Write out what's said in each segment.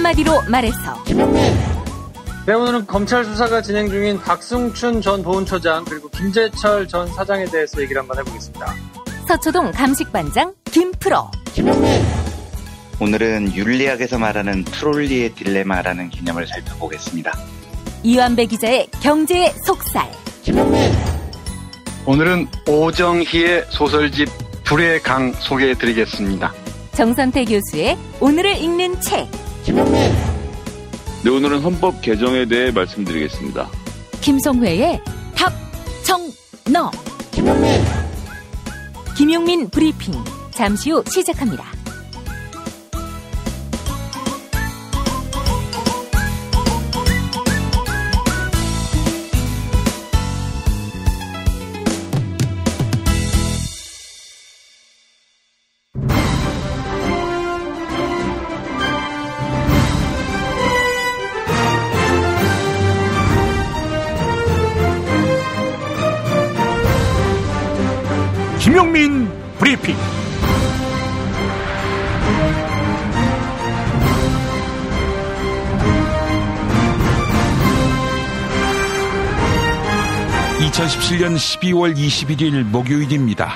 한마디로 말해서 네, 오늘은 검찰 수사가 진행 중인 박승춘 전 보훈처장 그리고 김재철 전 사장에 대해서 얘기를 한번 해보겠습니다. 서초동 감식반장 김프로. 오늘은 윤리학에서 말하는 트롤리의 딜레마라는 개념을 살펴보겠습니다. 이완배 기자의 경제의 속살. 오늘은 오정희의 소설집 불의 강 소개해드리겠습니다. 정선태 교수의 오늘을 읽는 책. 네, 오늘은 헌법 개정에 대해 말씀드리겠습니다. 김성회의 답, 정, 너. 김용민 브리핑. 잠시 후 시작합니다. 김용민 브리핑. (2017년 12월 21일) 목요일입니다.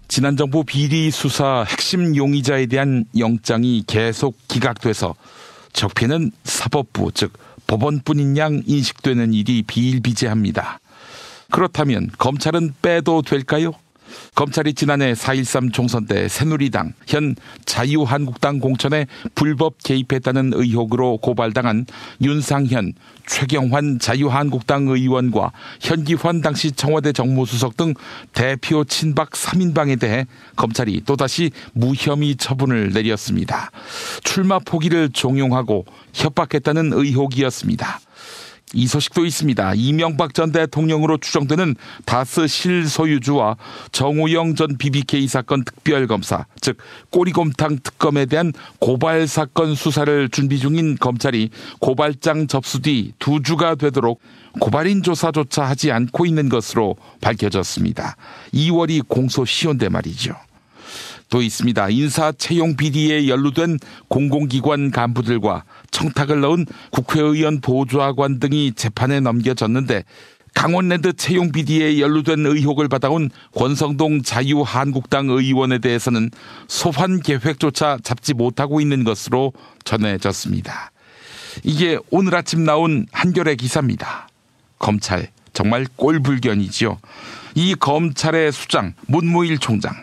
지난 정부 비리 수사 핵심 용의자에 대한 영장이 계속 기각돼서 적폐는 사법부, 즉 법원뿐인 양 인식되는 일이 비일비재합니다. 그렇다면 검찰은 빼도 될까요? 검찰이 지난해 4.13 총선 때 새누리당, 현 자유한국당 공천에 불법 개입했다는 의혹으로 고발당한 윤상현, 최경환 자유한국당 의원과 현기환 당시 청와대 정무수석 등 대표 친박 3인방에 대해 검찰이 또다시 무혐의 처분을 내렸습니다. 출마 포기를 종용하고 협박했다는 의혹이었습니다. 이 소식도 있습니다. 이명박 전 대통령으로 추정되는 다스 실소유주와 정호영 전 BBK 사건 특별검사, 즉 꼬리곰탕 특검에 대한 고발 사건 수사를 준비 중인 검찰이 고발장 접수 뒤 2주가 되도록 고발인 조사조차 하지 않고 있는 것으로 밝혀졌습니다. 2월이 공소시효인데 말이죠. 또 있습니다. 인사 채용 비리에 연루된 공공기관 간부들과 청탁을 넣은 국회의원 보좌관 등이 재판에 넘겨졌는데 강원랜드 채용 비리에 연루된 의혹을 받아온 권성동 자유한국당 의원에 대해서는 소환 계획조차 잡지 못하고 있는 것으로 전해졌습니다. 이게 오늘 아침 나온 한겨레 기사입니다. 검찰 정말 꼴불견이지요. 이 검찰의 수장 문무일 총장,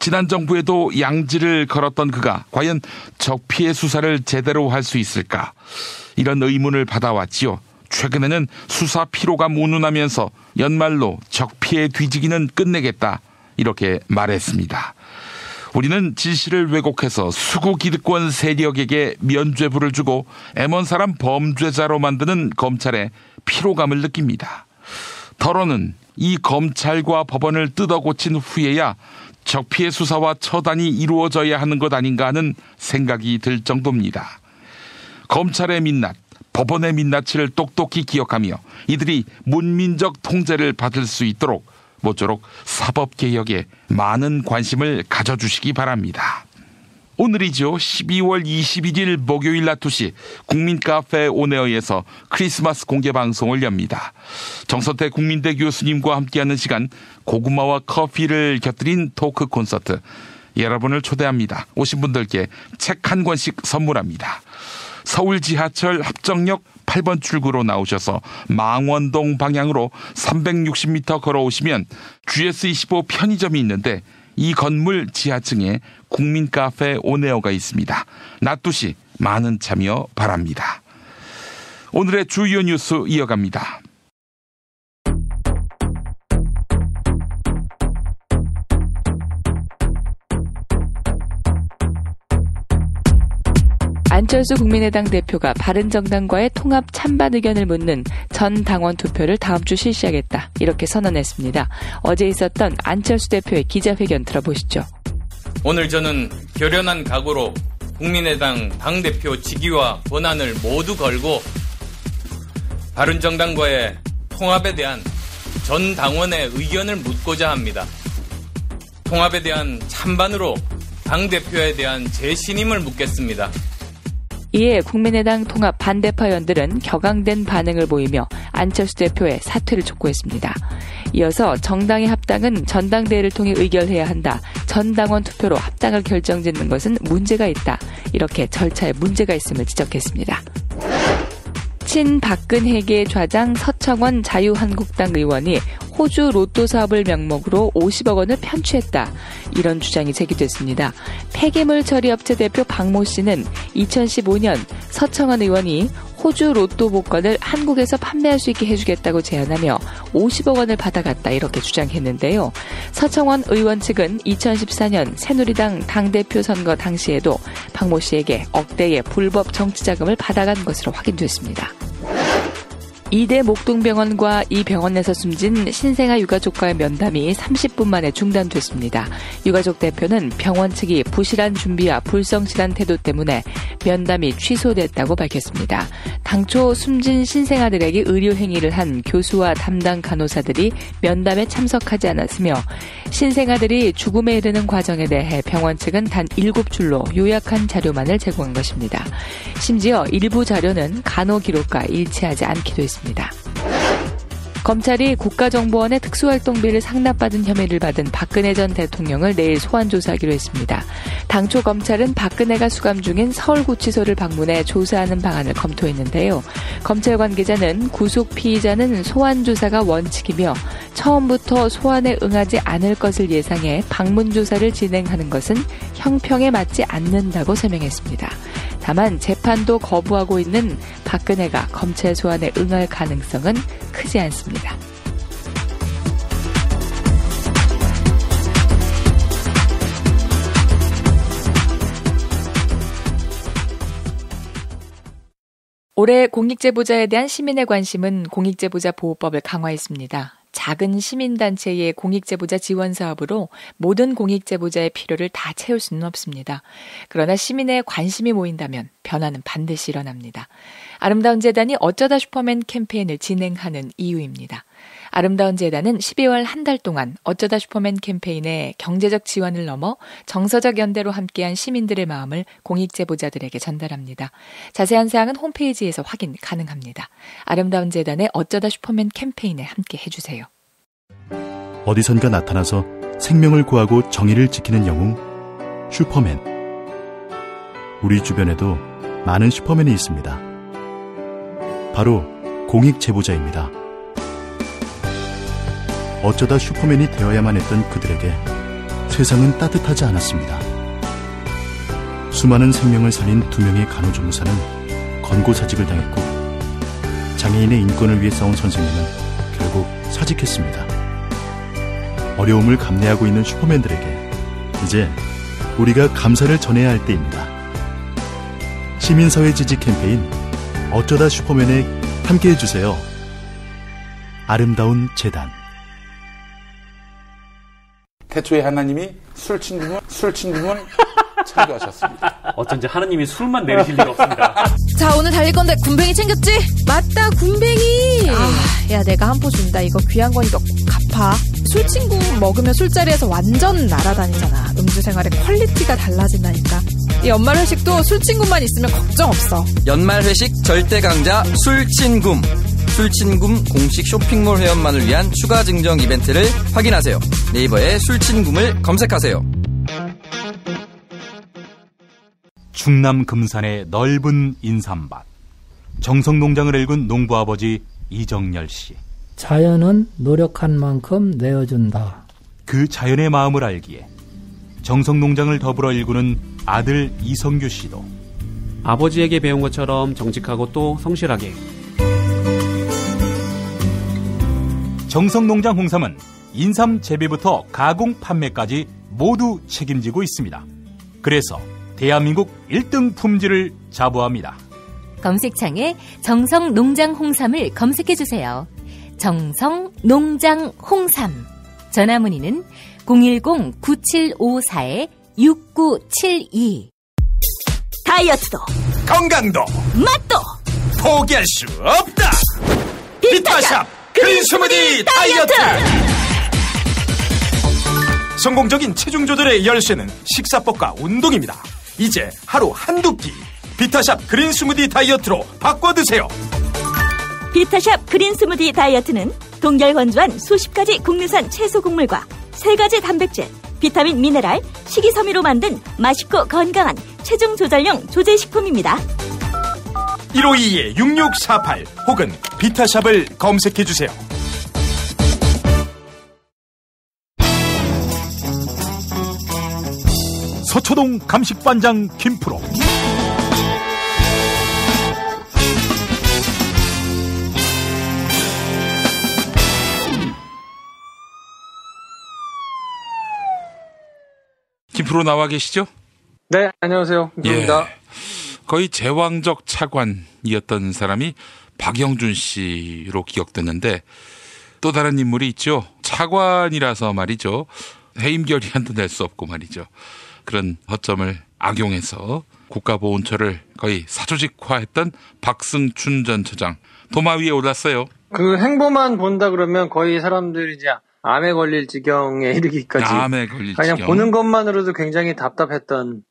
지난 정부에도 양지를 걸었던 그가 과연 적폐 수사를 제대로 할 수 있을까? 이런 의문을 받아왔지요. 최근에는 수사 피로가 무눈하면서 연말로 적폐의 뒤지기는 끝내겠다, 이렇게 말했습니다. 우리는 진실을 왜곡해서 수구 기득권 세력에게 면죄부를 주고 애먼 사람 범죄자로 만드는 검찰의 피로감을 느낍니다. 더러는 이 검찰과 법원을 뜯어고친 후에야 적폐 수사와 처단이 이루어져야 하는 것 아닌가 하는 생각이 들 정도입니다. 검찰의 민낯, 법원의 민낯을 똑똑히 기억하며 이들이 문민적 통제를 받을 수 있도록 모쪼록 사법개혁에 많은 관심을 가져주시기 바랍니다. 오늘이죠. 12월 21일 목요일 낮 2시 국민카페 온에어에서 크리스마스 공개방송을 엽니다. 정선태 국민대 교수님과 함께하는 시간, 고구마와 커피를 곁들인 토크 콘서트. 여러분을 초대합니다. 오신 분들께 책 한 권씩 선물합니다. 서울 지하철 합정역 8번 출구로 나오셔서 망원동 방향으로 360m 걸어오시면 GS25 편의점이 있는데 이 건물 지하층에 국민카페 온에어가 있습니다. 낮 2시 많은 참여 바랍니다. 오늘의 주요 뉴스 이어갑니다. 안철수 국민의당 대표가 바른정당과의 통합 찬반 의견을 묻는 전 당원 투표를 다음 주 실시하겠다, 이렇게 선언했습니다. 어제 있었던 안철수 대표의 기자회견 들어보시죠. 오늘 저는 결연한 각오로 국민의당 당대표 직위와 권한을 모두 걸고 바른정당과의 통합에 대한 전 당원의 의견을 묻고자 합니다. 통합에 대한 찬반으로 당대표에 대한 제 신임을 묻겠습니다. 이에 국민의당 통합 반대파의원들은 격앙된 반응을 보이며 안철수 대표의 사퇴를 촉구했습니다. 이어서 정당의 합당은 전당대회를 통해 의결해야 한다. 전당원 투표로 합당을 결정짓는 것은 문제가 있다. 이렇게 절차에 문제가 있음을 지적했습니다. 친박근혜계 좌장 서청원 자유한국당 의원이 호주 로또 사업을 명목으로 50억 원을 편취했다. 이런 주장이 제기됐습니다. 폐기물 처리업체 대표 박모 씨는 2015년 서청원 의원이 호주 로또 복권을 한국에서 판매할 수 있게 해주겠다고 제안하며 50억 원을 받아갔다 이렇게 주장했는데요. 서청원 의원 측은 2014년 새누리당 당대표 선거 당시에도 박모 씨에게 억대의 불법 정치자금을 받아간 것으로 확인됐습니다. 이대 목동병원과 이 병원에서 숨진 신생아 유가족과의 면담이 30분 만에 중단됐습니다. 유가족 대표는 병원 측이 부실한 준비와 불성실한 태도 때문에 면담이 취소됐다고 밝혔습니다. 당초 숨진 신생아들에게 의료행위를 한 교수와 담당 간호사들이 면담에 참석하지 않았으며 신생아들이 죽음에 이르는 과정에 대해 병원 측은 단 7줄로 요약한 자료만을 제공한 것입니다. 심지어 일부 자료는 간호 기록과 일치하지 않기도 했습니다. 검찰이 국가정보원의 특수활동비를 상납받은 혐의를 받은 박근혜 전 대통령을 내일 소환조사하기로 했습니다. 당초 검찰은 박근혜가 수감 중인 서울구치소를 방문해 조사하는 방안을 검토했는데요. 검찰 관계자는 구속 피의자는 소환조사가 원칙이며 처음부터 소환에 응하지 않을 것을 예상해 방문조사를 진행하는 것은 형평에 맞지 않는다고 설명했습니다. 다만 재판도 거부하고 있는 박근혜가 검찰 소환에 응할 가능성은 크지 않습니다. 올해 공익제보자에 대한 시민의 관심은 공익제보자 보호법을 강화했습니다. 작은 시민단체의 공익제보자 지원 사업으로 모든 공익제보자의 필요를 다 채울 수는 없습니다. 그러나 시민의 관심이 모인다면 변화는 반드시 일어납니다. 아름다운 재단이 어쩌다 슈퍼맨 캠페인을 진행하는 이유입니다. 아름다운 재단은 12월 한 달 동안 어쩌다 슈퍼맨 캠페인에 경제적 지원을 넘어 정서적 연대로 함께한 시민들의 마음을 공익제보자들에게 전달합니다. 자세한 사항은 홈페이지에서 확인 가능합니다. 아름다운 재단의 어쩌다 슈퍼맨 캠페인에 함께 해주세요. 어디선가 나타나서 생명을 구하고 정의를 지키는 영웅, 슈퍼맨. 우리 주변에도 많은 슈퍼맨이 있습니다. 바로 공익제보자입니다. 어쩌다 슈퍼맨이 되어야만 했던 그들에게 세상은 따뜻하지 않았습니다. 수많은 생명을 살린 2명의 간호조무사는 권고사직을 당했고 장애인의 인권을 위해 싸운 선생님은 결국 사직했습니다. 어려움을 감내하고 있는 슈퍼맨들에게 이제 우리가 감사를 전해야 할 때입니다. 시민사회 지지 캠페인 어쩌다 슈퍼맨에 함께해주세요. 아름다운 재단. 태초에 하나님이 술친구를 창조하셨습니다. 어쩐지 하나님이 술만 내리실 리가 없습니다. 자, 오늘 달릴 건데 군뱅이 챙겼지? 맞다, 군뱅이. 야, 내가 한 포 준다. 이거 귀한 거니까 갚아. 술친구 먹으면 술자리에서 완전 날아다니잖아. 음주 생활의 퀄리티가 달라진다니까. 이 연말 회식도 술친구만 있으면 걱정 없어. 연말 회식 절대 강자 술친굼. 술친굼 공식 쇼핑몰 회원만을 위한 추가 증정 이벤트를 확인하세요. 네이버에 술친굼을 검색하세요. 충남 금산의 넓은 인삼밭. 정성농장을 일군 농부아버지 이정열 씨. 자연은 노력한 만큼 내어준다. 그 자연의 마음을 알기에 정성농장을 더불어 일구는 아들 이성규 씨도 아버지에게 배운 것처럼 정직하고 또 성실하게. 정성농장 홍삼은 인삼 재배부터 가공 판매까지 모두 책임지고 있습니다. 그래서 대한민국 1등 품질을 자부합니다. 검색창에 정성농장 홍삼을 검색해주세요. 정성농장 홍삼. 전화문의는 010-9754-6972. 다이어트도 건강도 맛도 포기할 수 없다. 비타샵 그린 스무디 다이어트. 성공적인 체중 조절의 열쇠는 식사법과 운동입니다. 이제 하루 한두 끼 비타샵 그린 스무디 다이어트로 바꿔 드세요. 비타샵 그린 스무디 다이어트는 동결 건조한 수십 가지 국내산 채소 곡물과 3가지 단백질, 비타민, 미네랄, 식이섬유로 만든 맛있고 건강한 체중 조절용 조제식품입니다. 1522-6648 혹은 비타샵을 검색해주세요. 서초동 감식반장 김프로. 김프로 나와 계시죠? 네, 안녕하세요. 김프로입니다. 예, 거의 제왕적 차관이었던 사람이 박영준 씨로 기억됐는데 또 다른 인물이 있죠. 차관이라서 말이죠. 해임결의 한도 낼 수 없고 말이죠. 그런 허점을 악용해서 국가보훈처를 거의 사조직화했던 박승춘 전 처장. 도마 위에 올랐어요. 그 행보만 본다 그러면 거의 사람들이 이제 암에 걸릴 지경에 이르기까지. 암에 걸릴 그냥 지경. 보는 것만으로도 굉장히 답답했던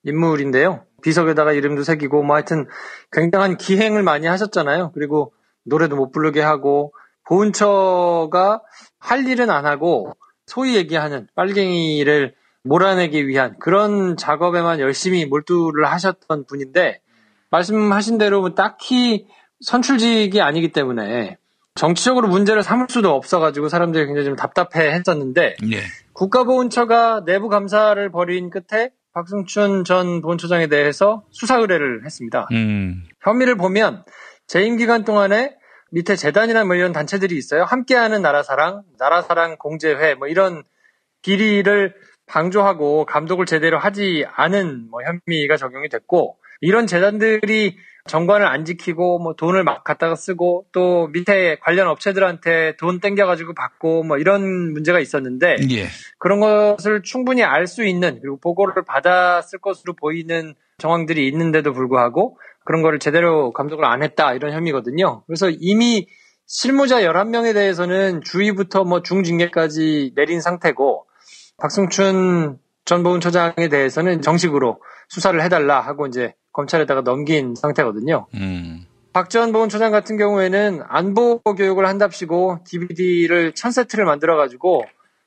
인물인데요. 비석에다가 이름도 새기고 뭐 하여튼 굉장한 기행을 많이 하셨잖아요. 그리고 노래도 못 부르게 하고 보훈처가 할 일은 안 하고 소위 얘기하는 빨갱이를 몰아내기 위한 그런 작업에만 열심히 몰두를 하셨던 분인데 말씀하신 대로 딱히 선출직이 아니기 때문에 정치적으로 문제를 삼을 수도 없어가지고 사람들이 굉장히 좀 답답해 했었는데 예. 국가보훈처가 내부 감사를 벌인 끝에 박승춘 전 보훈처장에 대해서 수사 의뢰를 했습니다. 혐의를 보면 재임 기간 동안에 밑에 재단이나 뭐 이런 단체들이 있어요. 함께하는 나라사랑 공제회 뭐 이런 비리를 방조하고 감독을 제대로 하지 않은 뭐 혐의가 적용이 됐고 이런 재단들이 정관을 안 지키고 뭐 돈을 막 갖다가 쓰고 또 밑에 관련 업체들한테 돈 땡겨가지고 받고 뭐 이런 문제가 있었는데 예. 그런 것을 충분히 알 수 있는 그리고 보고를 받았을 것으로 보이는 정황들이 있는데도 불구하고 그런 거를 제대로 감독을 안 했다 이런 혐의거든요. 그래서 이미 실무자 11명에 대해서는 주의부터 뭐 중징계까지 내린 상태고 박승춘 전 보훈처장에 대해서는 정식으로 수사를 해달라 하고 이제 검찰에다가 넘긴 상태거든요. 박 전 보훈처장 같은 경우에는 안보 교육을 한답시고 DVD를 1000세트를 만들어가지고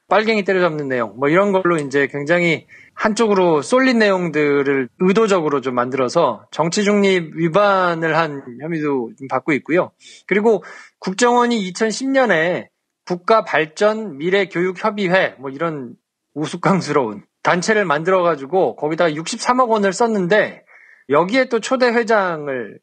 빨갱이 때려잡는 내용 뭐 이런 걸로 이제 굉장히 한쪽으로 쏠린 내용들을 의도적으로 좀 만들어서 정치 중립 위반을 한 혐의도 좀 받고 있고요. 그리고 국정원이 2010년에 국가발전 미래교육협의회 뭐 이런 우스꽝스러운 단체를 만들어가지고 거기다가 63억 원을 썼는데 여기에 또 초대 회장을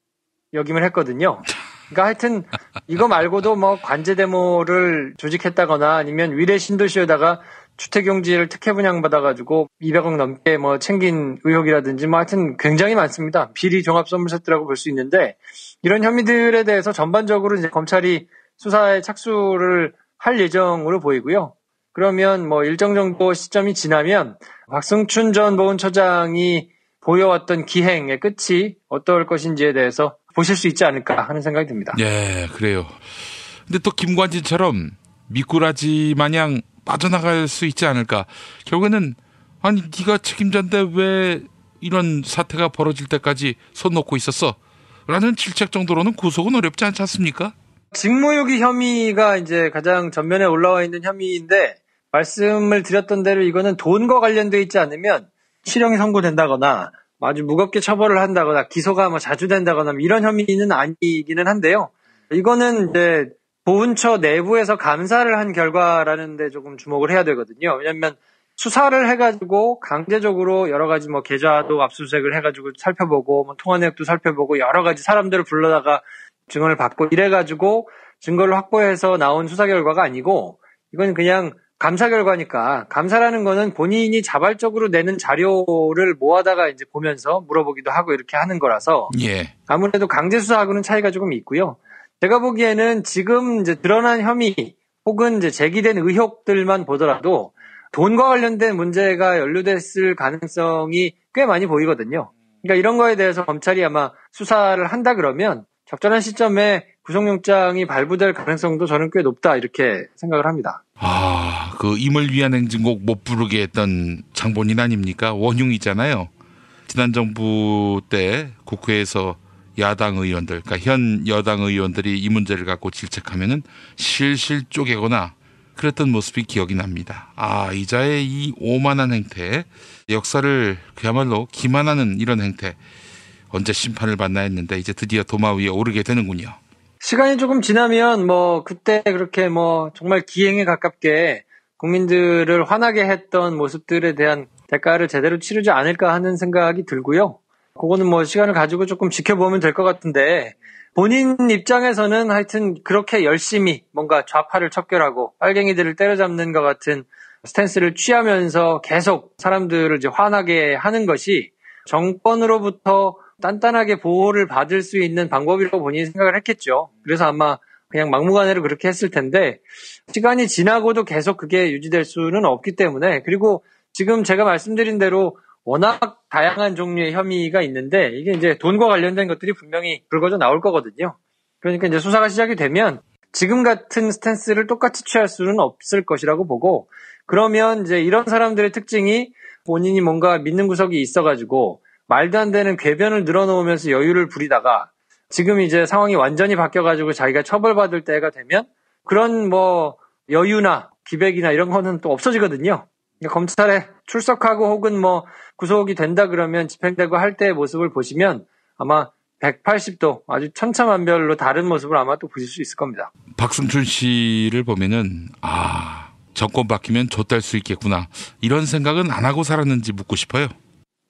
역임을 했거든요. 그러니까 하여튼 이거 말고도 뭐 관제 데모를 조직했다거나 아니면 위례 신도시에다가 주택용지를 특혜 분양받아가지고 200억 넘게 뭐 챙긴 의혹이라든지 뭐 하여튼 굉장히 많습니다. 비리 종합 선물 세트라고 볼 수 있는데 이런 혐의들에 대해서 전반적으로 이제 검찰이 수사에 착수를 할 예정으로 보이고요. 그러면 뭐 일정 정도 시점이 지나면 박승춘 전 보훈처장이 보여왔던 기행의 끝이 어떨 것인지에 대해서 보실 수 있지 않을까 하는 생각이 듭니다. 예, 그래요. 근데 또 김관진처럼 미꾸라지 마냥 빠져나갈 수 있지 않을까. 결국에는 아니 네가 책임자인데 왜 이런 사태가 벌어질 때까지 손 놓고 있었어? 라는 질책 정도로는 구속은 어렵지 않지 않습니까? 직무유기 혐의가 이제 가장 전면에 올라와 있는 혐의인데 말씀을 드렸던 대로 이거는 돈과 관련돼 있지 않으면 실형이 선고된다거나 아주 무겁게 처벌을 한다거나 기소가 뭐 자주 된다거나 이런 혐의는 아니기는 한데요. 이거는 이제 보훈처 내부에서 감사를 한 결과라는 데 조금 주목을 해야 되거든요. 왜냐하면 수사를 해가지고 강제적으로 여러 가지 뭐 계좌도 압수수색을 해가지고 살펴보고 뭐 통화 내역도 살펴보고 여러 가지 사람들을 불러다가 증언을 받고 이래가지고 증거를 확보해서 나온 수사 결과가 아니고 이건 그냥 감사 결과니까 감사라는 거는 본인이 자발적으로 내는 자료를 모아다가 이제 보면서 물어보기도 하고 이렇게 하는 거라서 예. 아무래도 강제 수사하고는 차이가 조금 있고요. 제가 보기에는 지금 이제 드러난 혐의 혹은 이제 제기된 의혹들만 보더라도 돈과 관련된 문제가 연루됐을 가능성이 꽤 많이 보이거든요. 그러니까 이런 거에 대해서 검찰이 아마 수사를 한다 그러면 적절한 시점에 구속영장이 발부될 가능성도 저는 꽤 높다 이렇게 생각을 합니다. 그 임을 위한 행진곡 못 부르게 했던 장본인 아닙니까? 원흉이잖아요. 지난 정부 때 국회에서 야당 의원들, 그러니까 현 여당 의원들이 이 문제를 갖고 질책하면은 실실 쪼개거나 그랬던 모습이 기억이 납니다. 이자의 이 오만한 행태, 역사를 그야말로 기만하는 이런 행태, 언제 심판을 받나 했는데 이제 드디어 도마 위에 오르게 되는군요. 시간이 조금 지나면 그때 그렇게 정말 기행에 가깝게 국민들을 화나게 했던 모습들에 대한 대가를 제대로 치르지 않을까 하는 생각이 들고요. 그거는 시간을 가지고 조금 지켜보면 될 것 같은데, 본인 입장에서는 하여튼 그렇게 열심히 뭔가 좌파를 척결하고 빨갱이들을 때려잡는 것 같은 스탠스를 취하면서 계속 사람들을 이제 화나게 하는 것이 정권으로부터 단단하게 보호를 받을 수 있는 방법이라고 본인이 생각을 했겠죠. 그래서 아마 그냥 막무가내로 그렇게 했을 텐데, 시간이 지나고도 계속 그게 유지될 수는 없기 때문에, 그리고 지금 제가 말씀드린 대로 워낙 다양한 종류의 혐의가 있는데, 이게 이제 돈과 관련된 것들이 분명히 불거져 나올 거거든요. 그러니까 이제 수사가 시작이 되면 지금 같은 스탠스를 똑같이 취할 수는 없을 것이라고 보고, 그러면 이제 이런 사람들의 특징이 본인이 뭔가 믿는 구석이 있어가지고 말도 안 되는 궤변을 늘어놓으면서 여유를 부리다가 지금 이제 상황이 완전히 바뀌어가지고 자기가 처벌받을 때가 되면 그런 여유나 기백이나 이런 거는 또 없어지거든요. 검찰에 출석하고 혹은 구속이 된다 그러면 집행되고 할 때의 모습을 보시면 아마 180도 아주 천차만별로 다른 모습을 아마 또 보실 수 있을 겁니다. 박승춘 씨를 보면은 정권 바뀌면 좆될 수 있겠구나 이런 생각은 안 하고 살았는지 묻고 싶어요.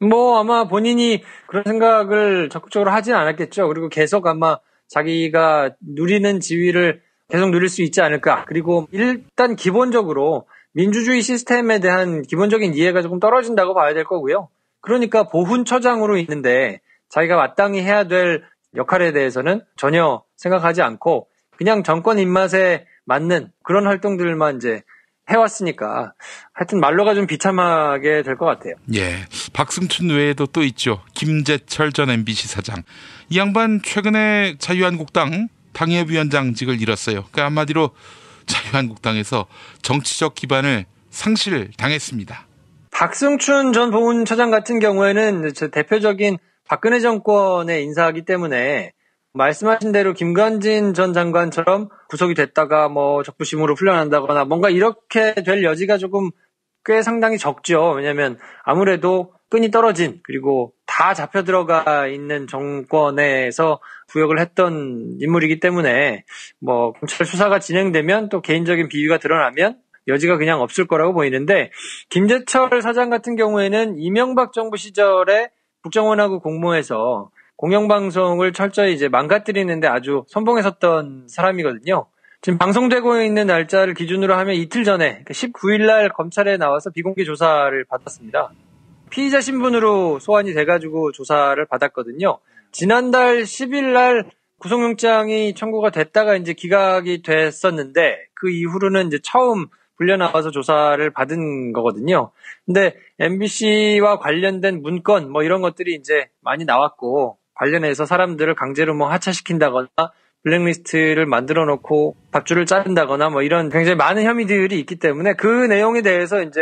아마 본인이 그런 생각을 적극적으로 하진 않았겠죠. 그리고 계속 아마 자기가 누리는 지위를 계속 누릴 수 있지 않을까. 그리고 일단 기본적으로 민주주의 시스템에 대한 기본적인 이해가 조금 떨어진다고 봐야 될 거고요. 그러니까 보훈처장으로 있는데 자기가 마땅히 해야 될 역할에 대해서는 전혀 생각하지 않고 그냥 정권 입맛에 맞는 그런 활동들만 이제 해왔으니까 하여튼 말로가 좀 비참하게 될 것 같아요. 예, 박승춘 외에도 또 있죠. 김재철 전 MBC 사장. 이 양반 최근에 자유한국당 당협위원장직을 잃었어요. 그러니까 한마디로 자유한국당에서 정치적 기반을 상실당했습니다. 박승춘 전 보훈처장 같은 경우에는 대표적인 박근혜 정권의 인사이기 때문에 말씀하신 대로 김관진 전 장관처럼 구속이 됐다가 적부심으로 풀려난다거나 뭔가 이렇게 될 여지가 조금 꽤 상당히 적죠. 왜냐하면 아무래도 끈이 떨어진 그리고 다 잡혀 들어가 있는 정권에서 구역을 했던 인물이기 때문에 검찰 수사가 진행되면 또 개인적인 비위가 드러나면 여지가 그냥 없을 거라고 보이는데, 김재철 사장 같은 경우에는 이명박 정부 시절에 국정원하고 공모해서 공영방송을 철저히 이제 망가뜨리는데 아주 선봉에 섰던 사람이거든요. 지금 방송되고 있는 날짜를 기준으로 하면 이틀 전에 19일 날 검찰에 나와서 비공개 조사를 받았습니다. 피의자 신분으로 소환이 돼가지고 조사를 받았거든요. 지난달 10일 날 구속영장이 청구가 됐다가 이제 기각이 됐었는데 그 이후로는 이제 처음 불려 나와서 조사를 받은 거거든요. 근데 MBC와 관련된 문건 이런 것들이 이제 많이 나왔고 관련해서 사람들을 강제로 하차시킨다거나 블랙리스트를 만들어 놓고 밥줄을 자른다거나 이런 굉장히 많은 혐의들이 있기 때문에 그 내용에 대해서 이제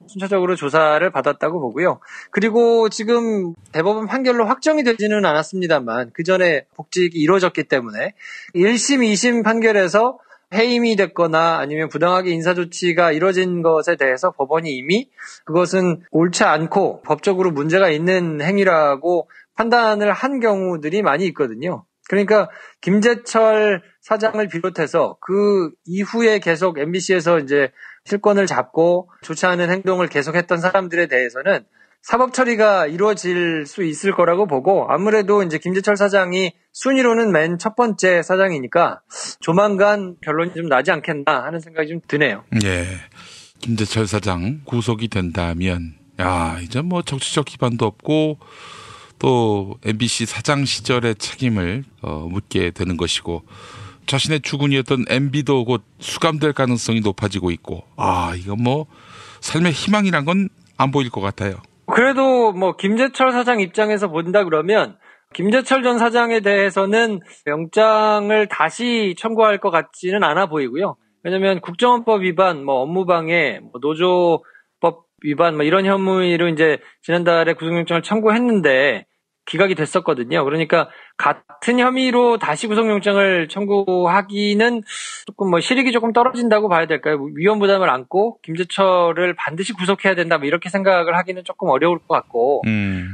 순차적으로 조사를 받았다고 보고요. 그리고 지금 대법원 판결로 확정이 되지는 않았습니다만 그 전에 복직이 이루어졌기 때문에 1심, 2심 판결에서 해임이 됐거나 아니면 부당하게 인사조치가 이루어진 것에 대해서 법원이 이미 그것은 옳지 않고 법적으로 문제가 있는 행위라고 판단을 한 경우들이 많이 있거든요. 그러니까 김재철 사장을 비롯해서 그 이후에 계속 MBC에서 이제 실권을 잡고 좋지 않은 행동을 계속했던 사람들에 대해서는 사법 처리가 이루어질 수 있을 거라고 보고, 아무래도 이제 김재철 사장이 순위로는 맨 첫 번째 사장이니까 조만간 결론이 좀 나지 않겠나 하는 생각이 좀 드네요. 예, 김재철 사장 구속이 된다면 이제 정치적 기반도 없고 또 MBC 사장 시절의 책임을 묻게 되는 것이고 자신의 주군이었던 MB도 곧 수감될 가능성이 높아지고 있고 이건 삶의 희망이란 건 안 보일 것 같아요. 그래도 김재철 사장 입장에서 본다 그러면 김재철 전 사장에 대해서는 영장을 다시 청구할 것 같지는 않아 보이고요. 왜냐하면 국정원법 위반, 업무방해, 노조법 위반, 이런 혐의로 이제 지난달에 구속영장을 청구했는데 기각이 됐었거든요. 그러니까 같은 혐의로 다시 구속영장을 청구하기는 조금 실익이 조금 떨어진다고 봐야 될까요? 위헌 부담을 안고 김재철을 반드시 구속해야 된다, 이렇게 생각을 하기는 조금 어려울 것 같고,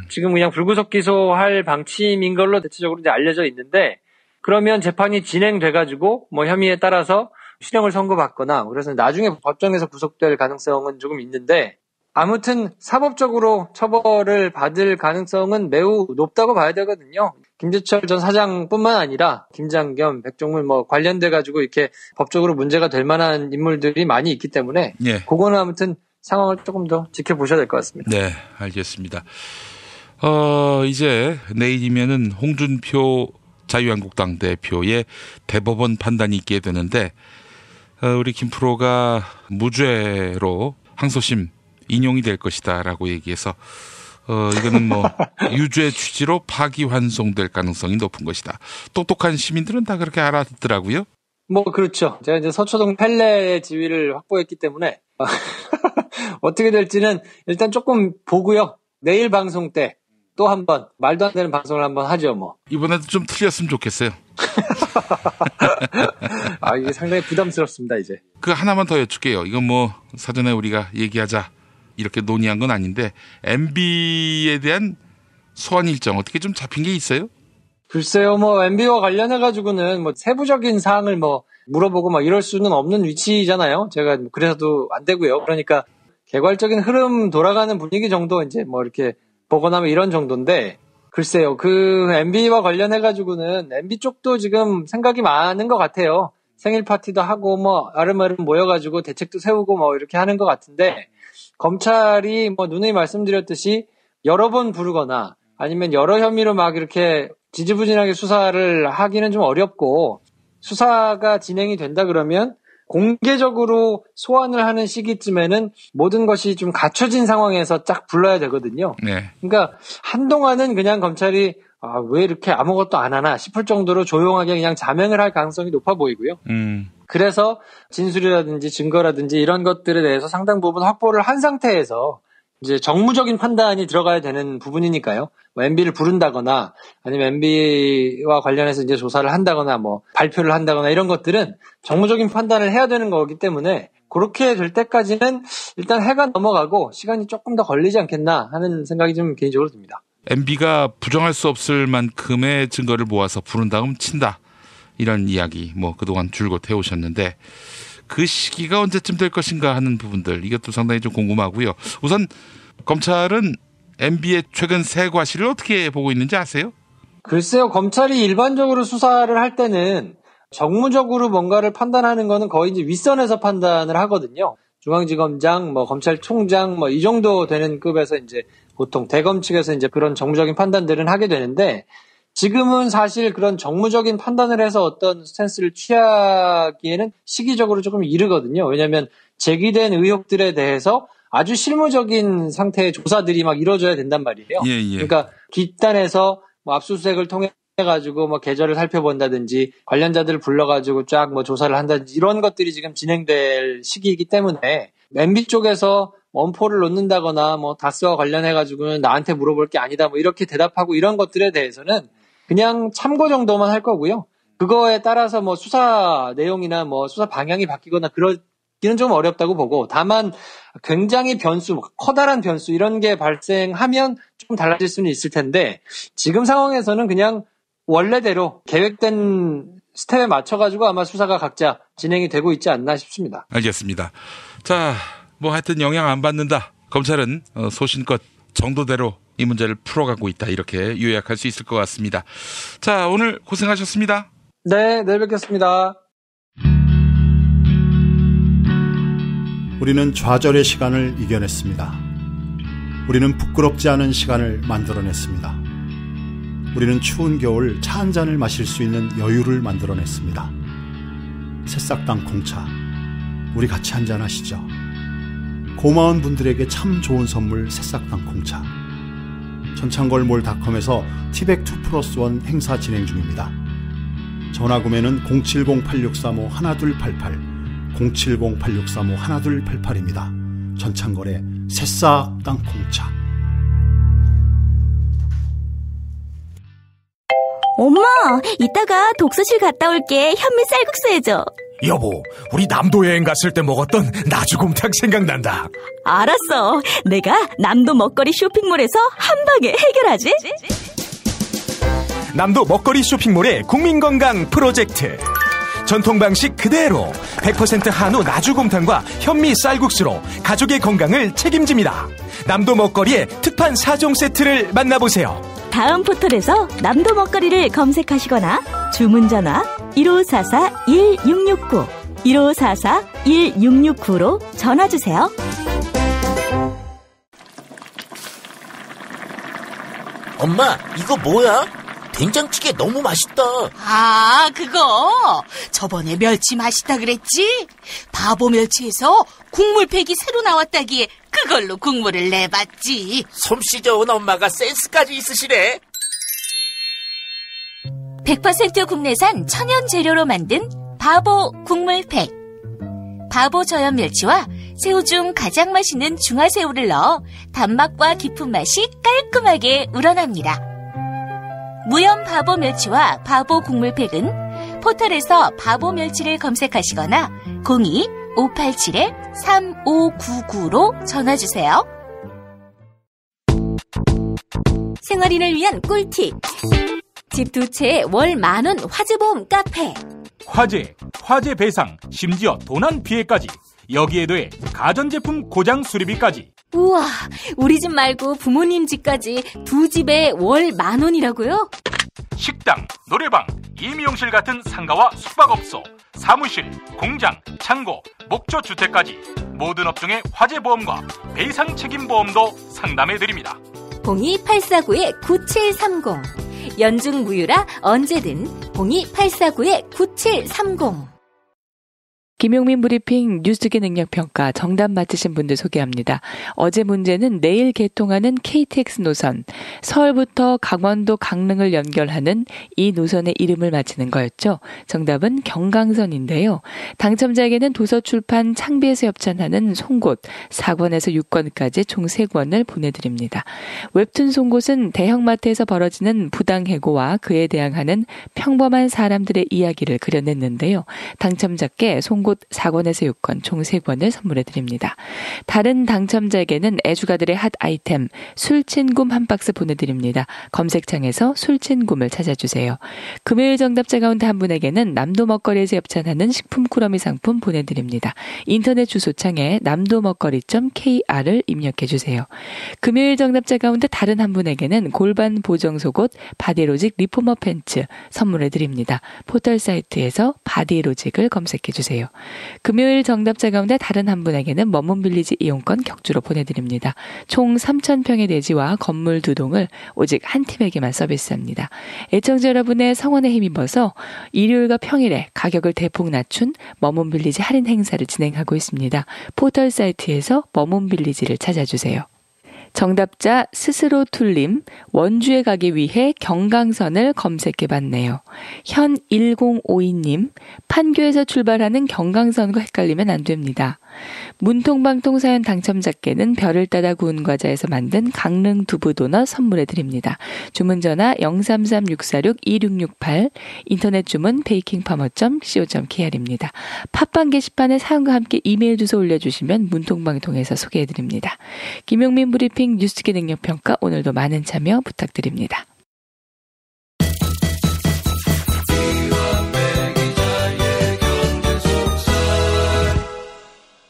지금 그냥 불구속 기소할 방침인 걸로 대체적으로 이제 알려져 있는데, 그러면 재판이 진행돼가지고 혐의에 따라서 실형을 선고받거나, 그래서 나중에 법정에서 구속될 가능성은 조금 있는데, 아무튼 사법적으로 처벌을 받을 가능성은 매우 높다고 봐야 되거든요. 김재철 전 사장뿐만 아니라 김장겸, 백종문 관련돼 가지고 이렇게 법적으로 문제가 될 만한 인물들이 많이 있기 때문에 그거는 아무튼 상황을 조금 더 지켜보셔야 될 것 같습니다. 네, 알겠습니다. 이제 내일이면은 홍준표 자유한국당 대표의 대법원 판단이 있게 되는데, 우리 김 프로가 무죄로 항소심 인용이 될 것이다라고 얘기해서 이거는 유죄 취지로 파기환송될 가능성이 높은 것이다. 똑똑한 시민들은 다 그렇게 알아듣더라고요. 그렇죠. 제가 이제 서초동 펠레의 지위를 확보했기 때문에 어떻게 될지는 일단 조금 보고요. 내일 방송 때 또 한번 말도 안 되는 방송을 한번 하죠. 이번에도 좀 틀렸으면 좋겠어요. 이게 상당히 부담스럽습니다, 이제. 그 하나만 더 여쭙게요. 이건 사전에 우리가 얘기하자 이렇게 논의한 건 아닌데, MB에 대한 소환 일정 어떻게 좀 잡힌 게 있어요? 글쎄요, MB와 관련해가지고는 세부적인 사항을 물어보고 이럴 수는 없는 위치잖아요. 제가 그래서도 안 되고요. 그러니까 개괄적인 흐름 돌아가는 분위기 정도 이제 이렇게 보거나 이런 정도인데, 글쎄요, 그 MB와 관련해가지고는 MB 쪽도 지금 생각이 많은 것 같아요. 생일 파티도 하고 아름아름 모여가지고 대책도 세우고 이렇게 하는 것 같은데, 검찰이 누누이 말씀드렸듯이 여러 번 부르거나 아니면 여러 혐의로 이렇게 지지부진하게 수사를 하기는 좀 어렵고, 수사가 진행이 된다 그러면 공개적으로 소환을 하는 시기쯤에는 모든 것이 좀 갖춰진 상황에서 쫙 불러야 되거든요. 네. 그러니까 한동안은 그냥 검찰이 왜 이렇게 아무것도 안 하나 싶을 정도로 조용하게 그냥 자명을 할 가능성이 높아 보이고요. 그래서 진술이라든지 증거라든지 이런 것들에 대해서 상당 부분 확보를 한 상태에서 이제 정무적인 판단이 들어가야 되는 부분이니까요. MB를 부른다거나 아니면 MB와 관련해서 이제 조사를 한다거나 발표를 한다거나 이런 것들은 정무적인 판단을 해야 되는 거기 때문에, 그렇게 될 때까지는 일단 해가 넘어가고 시간이 조금 더 걸리지 않겠나 하는 생각이 좀 개인적으로 듭니다. MB가 부정할 수 없을 만큼의 증거를 모아서 부른 다음 친다, 이런 이야기 그동안 줄곧 해오셨는데, 그 시기가 언제쯤 될 것인가 하는 부분들, 이것도 상당히 좀 궁금하고요. 우선 검찰은 MB의 최근 새 과실을 어떻게 보고 있는지 아세요? 글쎄요, 검찰이 일반적으로 수사를 할 때는 정무적으로 뭔가를 판단하는 거는 거의 이제 윗선에서 판단을 하거든요. 중앙지검장, 검찰총장, 이 정도 되는 급에서 이제 보통 대검 측에서 이제 그런 정무적인 판단들은 하게 되는데, 지금은 사실 그런 정무적인 판단을 해서 어떤 스탠스를 취하기에는 시기적으로 조금 이르거든요. 왜냐하면 제기된 의혹들에 대해서 아주 실무적인 상태의 조사들이 이루어져야 된단 말이에요. 그러니까 뒷단에서 압수수색을 통해 가지고 계좌를 살펴본다든지 관련자들을 불러가지고 쫙 조사를 한다든지 이런 것들이 지금 진행될 시기이기 때문에, MB 쪽에서 원포를 놓는다거나 다스와 관련해가지고는 나한테 물어볼 게 아니다 이렇게 대답하고 이런 것들에 대해서는 그냥 참고 정도만 할 거고요. 그거에 따라서 수사 내용이나 수사 방향이 바뀌거나 그러기는 좀 어렵다고 보고, 다만 굉장히 커다란 변수 이런 게 발생하면 좀 달라질 수는 있을 텐데, 지금 상황에서는 그냥 원래대로 계획된 스텝에 맞춰가지고 아마 수사가 각자 진행이 되고 있지 않나 싶습니다. 알겠습니다. 자, 하여튼 영향 안 받는다. 검찰은 소신껏 정도대로 이 문제를 풀어가고 있다, 이렇게 요약할 수 있을 것 같습니다. 자, 오늘 고생하셨습니다. 네, 내일 뵙겠습니다. 우리는 좌절의 시간을 이겨냈습니다. 우리는 부끄럽지 않은 시간을 만들어냈습니다. 우리는 추운 겨울 차 한 잔을 마실 수 있는 여유를 만들어냈습니다. 새싹당 공차, 우리 같이 한잔 하시죠. 고마운 분들에게 참 좋은 선물 새싹당 공차. 전창걸몰닷컴에서 티백2+1 행사 진행 중입니다. 전화 구매는 070-8635-1288, 070-8635-1288입니다. 전창걸의 새싹 땅콩차. 엄마, 이따가 독서실 갔다 올게. 현미 쌀국수 해줘. 여보, 우리 남도 여행 갔을 때 먹었던 나주곰탕 생각난다. 알았어. 내가 남도 먹거리 쇼핑몰에서 한 방에 해결하지. 남도 먹거리 쇼핑몰의 국민건강 프로젝트. 전통 방식 그대로 100% 한우 나주곰탕과 현미 쌀국수로 가족의 건강을 책임집니다. 남도 먹거리의 특판 4종 세트를 만나보세요. 다음 포털에서 남도 먹거리를 검색하시거나 주문 전화 1544-1669, 1544-1669로 전화주세요. 엄마, 이거 뭐야? 된장찌개 너무 맛있다. 아, 그거 저번에 멸치 맛있다 그랬지? 바보 멸치에서 국물팩이 새로 나왔다기에 그걸로 국물을 내봤지. 솜씨 좋은 엄마가 센스까지 있으시네. 100% 국내산 천연 재료로 만든 바보 국물팩. 바보 저염 멸치와 새우 중 가장 맛있는 중화새우를 넣어 단맛과 깊은 맛이 깔끔하게 우러납니다. 무염 바보 멸치와 바보 국물팩은 포털에서 바보 멸치를 검색하시거나 02-587-3599로 전화주세요. 생활인을 위한 꿀팁. 집 두 채에 월 10,000원 화재보험 카페. 화재 배상, 심지어 도난 피해까지. 여기에 더해 가전제품 고장 수리비까지. 우와, 우리 집 말고 부모님 집까지 두 집에 월 10,000원이라고요? 식당, 노래방, 임용실 같은 상가와 숙박업소, 사무실, 공장, 창고, 목조주택까지 모든 업종의 화재보험과 배상 책임보험도 상담해드립니다. 02849-9730. 연중 무휴라 언제든 02849-9730. 김용민 브리핑 뉴스계 능력평가 정답 맞히신 분들 소개합니다. 어제 문제는 내일 개통하는 KTX 노선, 서울부터 강원도 강릉을 연결하는 이 노선의 이름을 맞히는 거였죠. 정답은 경강선인데요. 당첨자에게는 도서출판 창비에서 협찬하는 송곳 4권에서 6권까지 총 3권을 보내드립니다. 웹툰 송곳은 대형마트에서 벌어지는 부당해고와 그에 대항하는 평범한 사람들의 이야기를 그려냈는데요. 당첨자께 송곳 4권에서 6권 총 3권을 선물해드립니다. 다른 당첨자에게는 애주가들의 핫 아이템 술친굼 한 박스 보내드립니다. 검색창에서 술친굼을 찾아주세요. 금요일 정답자 가운데 한 분에게는 남도 먹거리에서 협찬하는 식품 꾸러미 상품 보내드립니다. 인터넷 주소창에 남도먹거리.kr을 입력해주세요. 금요일 정답자 가운데 다른 한 분에게는 골반 보정 속옷 바디로직 리포머 팬츠 선물해드립니다. 포털 사이트에서 바디로직을 검색해주세요. 금요일 정답자 가운데 다른 한 분에게는 머문빌리지 이용권 격주로 보내드립니다. 총 3,000평의 대지와 건물 2동을 오직 한 팀에게만 서비스합니다. 애청자 여러분의 성원에 힘입어서 일요일과 평일에 가격을 대폭 낮춘 머문빌리지 할인 행사를 진행하고 있습니다. 포털 사이트에서 머문빌리지를 찾아주세요. 정답자 스스로 툴림, 원주에 가기 위해 경강선을 검색해봤네요. 현1052님, 판교에서 출발하는 경강선과 헷갈리면 안 됩니다. 문통방통 사연 당첨자께는 별을 따다 구운 과자에서 만든 강릉 두부도넛 선물해드립니다. 주문 전화 033-646-2668, 인터넷 주문 베이킹파머.co.kr입니다. 팟빵 게시판에 사연과 함께 이메일 주소 올려주시면 문통방통에서 소개해드립니다. 김용민 브리핑 뉴스계 능력평가 오늘도 많은 참여 부탁드립니다.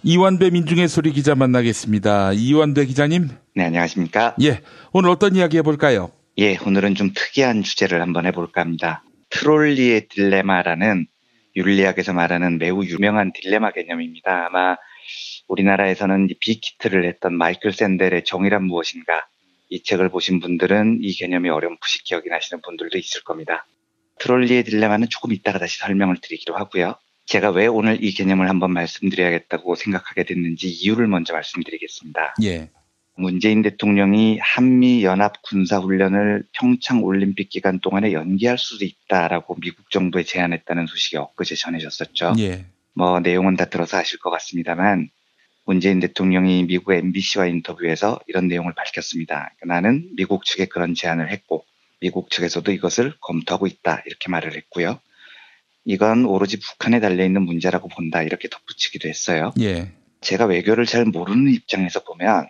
이완배 민중의 소리 기자 만나겠습니다. 이완배 기자님. 네, 안녕하십니까? 예, 오늘 어떤 이야기 해볼까요? 예, 오늘은 좀 특이한 주제를 한번 해볼까 합니다. 트롤리의 딜레마라는 윤리학에서 말하는 매우 유명한 딜레마 개념입니다. 아마 우리나라에서는 빅히트를 했던 마이클 샌델의 정의란 무엇인가, 이 책을 보신 분들은 이 개념이 어렴풋이 기억이 나시는 분들도 있을 겁니다. 트롤리의 딜레마는 조금 이따가 다시 설명을 드리기로 하고요. 제가 왜 오늘 이 개념을 한번 말씀드려야겠다고 생각하게 됐는지 이유를 먼저 말씀드리겠습니다. 예. 문재인 대통령이 한미연합 군사훈련을 평창올림픽 기간 동안에 연기할 수도 있다라고 미국 정부에 제안했다는 소식이 엊그제 전해졌었죠. 예. 뭐 내용은 다 들어서 아실 것 같습니다만 문재인 대통령이 미국 MBC와 인터뷰에서 이런 내용을 밝혔습니다. 나는 미국 측에 그런 제안을 했고 미국 측에서도 이것을 검토하고 있다 이렇게 말을 했고요. 이건 오로지 북한에 달려있는 문제라고 본다 이렇게 덧붙이기도 했어요. 예. 제가 외교를 잘 모르는 입장에서 보면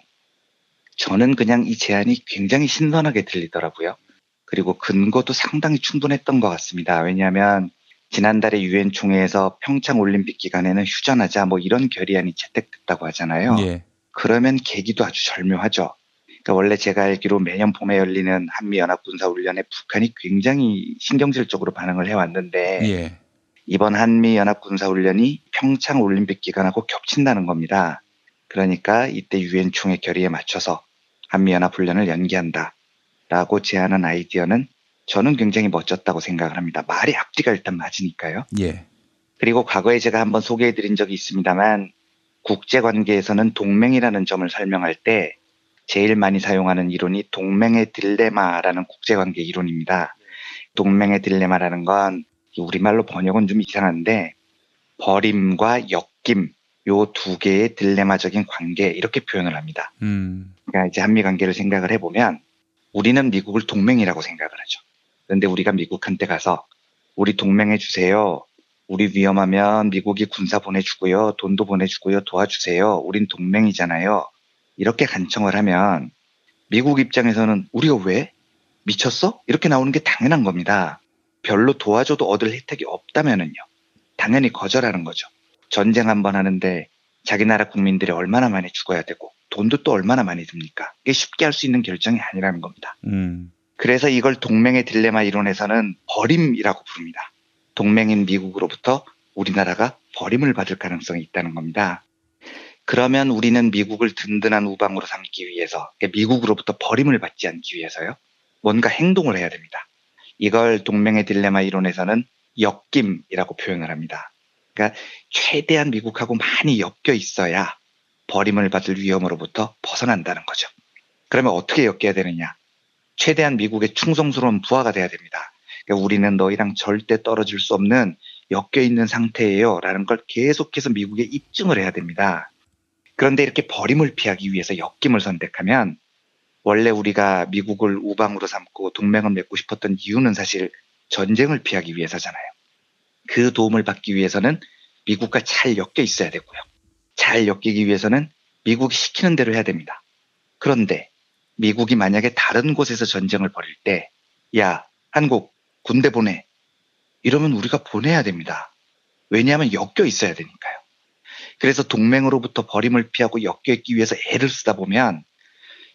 저는 그냥 이 제안이 굉장히 신선하게 들리더라고요. 그리고 근거도 상당히 충분했던 것 같습니다. 왜냐하면 지난달에 유엔 총회에서 평창올림픽 기간에는 휴전하자 뭐 이런 결의안이 채택됐다고 하잖아요. 예. 그러면 계기도 아주 절묘하죠. 그러니까 원래 제가 알기로 매년 봄에 열리는 한미연합군사훈련에 북한이 굉장히 신경질적으로 반응을 해왔는데 예. 이번 한미연합군사훈련이 평창올림픽 기간하고 겹친다는 겁니다. 그러니까 이때 유엔 총회 결의에 맞춰서 한미연합훈련을 연기한다라고 제안한 아이디어는 저는 굉장히 멋졌다고 생각을 합니다. 말의 앞뒤가 일단 맞으니까요. 예. 그리고 과거에 제가 한번 소개해드린 적이 있습니다만 국제관계에서는 동맹이라는 점을 설명할 때 제일 많이 사용하는 이론이 동맹의 딜레마라는 국제관계 이론입니다. 동맹의 딜레마라는 건 우리말로 번역은 좀 이상한데 버림과 엮임 요 두 개의 딜레마적인 관계 이렇게 표현을 합니다. 그러니까 이제 한미 관계를 생각을 해보면 우리는 미국을 동맹이라고 생각을 하죠. 그런데 우리가 미국한테 가서 우리 동맹해 주세요. 우리 위험하면 미국이 군사 보내주고요. 돈도 보내주고요. 도와주세요. 우린 동맹이잖아요. 이렇게 간청을 하면 미국 입장에서는 우리가 왜? 미쳤어? 이렇게 나오는 게 당연한 겁니다. 별로 도와줘도 얻을 혜택이 없다면은요. 당연히 거절하는 거죠. 전쟁 한번 하는데 자기 나라 국민들이 얼마나 많이 죽어야 되고 돈도 또 얼마나 많이 듭니까? 이게 쉽게 할 수 있는 결정이 아니라는 겁니다. 그래서 이걸 동맹의 딜레마 이론에서는 버림이라고 부릅니다. 동맹인 미국으로부터 우리나라가 버림을 받을 가능성이 있다는 겁니다. 그러면 우리는 미국을 든든한 우방으로 삼기 위해서, 미국으로부터 버림을 받지 않기 위해서요. 뭔가 행동을 해야 됩니다. 이걸 동맹의 딜레마 이론에서는 엮임이라고 표현을 합니다. 그러니까 최대한 미국하고 많이 엮여 있어야 버림을 받을 위험으로부터 벗어난다는 거죠. 그러면 어떻게 엮여야 되느냐? 최대한 미국의 충성스러운 부하가 돼야 됩니다. 그러니까 우리는 너희랑 절대 떨어질 수 없는 엮여 있는 상태예요 라는 걸 계속해서 미국에 입증을 해야 됩니다. 그런데 이렇게 버림을 피하기 위해서 엮임을 선택하면 원래 우리가 미국을 우방으로 삼고 동맹을 맺고 싶었던 이유는 사실 전쟁을 피하기 위해서잖아요. 그 도움을 받기 위해서는 미국과 잘 엮여 있어야 되고요. 잘 엮이기 위해서는 미국이 시키는 대로 해야 됩니다. 그런데 미국이 만약에 다른 곳에서 전쟁을 벌일 때 야, 한국 군대 보내. 이러면 우리가 보내야 됩니다. 왜냐하면 엮여 있어야 되니까요. 그래서 동맹으로부터 버림을 피하고 엮여 있기 위해서 애를 쓰다 보면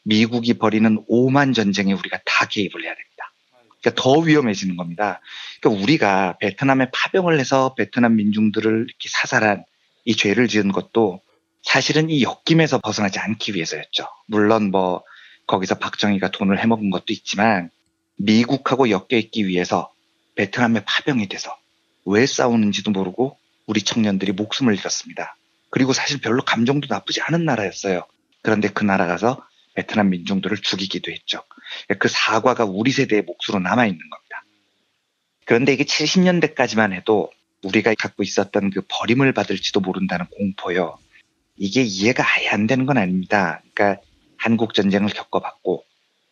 미국이 벌이는 오만 전쟁에 우리가 다 개입을 해야 됩니다. 그러니까 더 위험해지는 겁니다. 그러니까 우리가 베트남에 파병을 해서 베트남 민중들을 이렇게 사살한 이 죄를 지은 것도 사실은 이 엮임에서 벗어나지 않기 위해서였죠. 물론 뭐 거기서 박정희가 돈을 해먹은 것도 있지만 미국하고 엮여 있기 위해서 베트남에 파병이 돼서 왜 싸우는지도 모르고 우리 청년들이 목숨을 잃었습니다. 그리고 사실 별로 감정도 나쁘지 않은 나라였어요. 그런데 그 나라 가서 베트남 민중들을 죽이기도 했죠. 그 사과가 우리 세대의 몫으로 남아있는 겁니다. 그런데 이게 70년대까지만 해도 우리가 갖고 있었던 그 버림을 받을지도 모른다는 공포요. 이게 이해가 아예 안 되는 건 아닙니다. 그러니까 한국 전쟁을 겪어봤고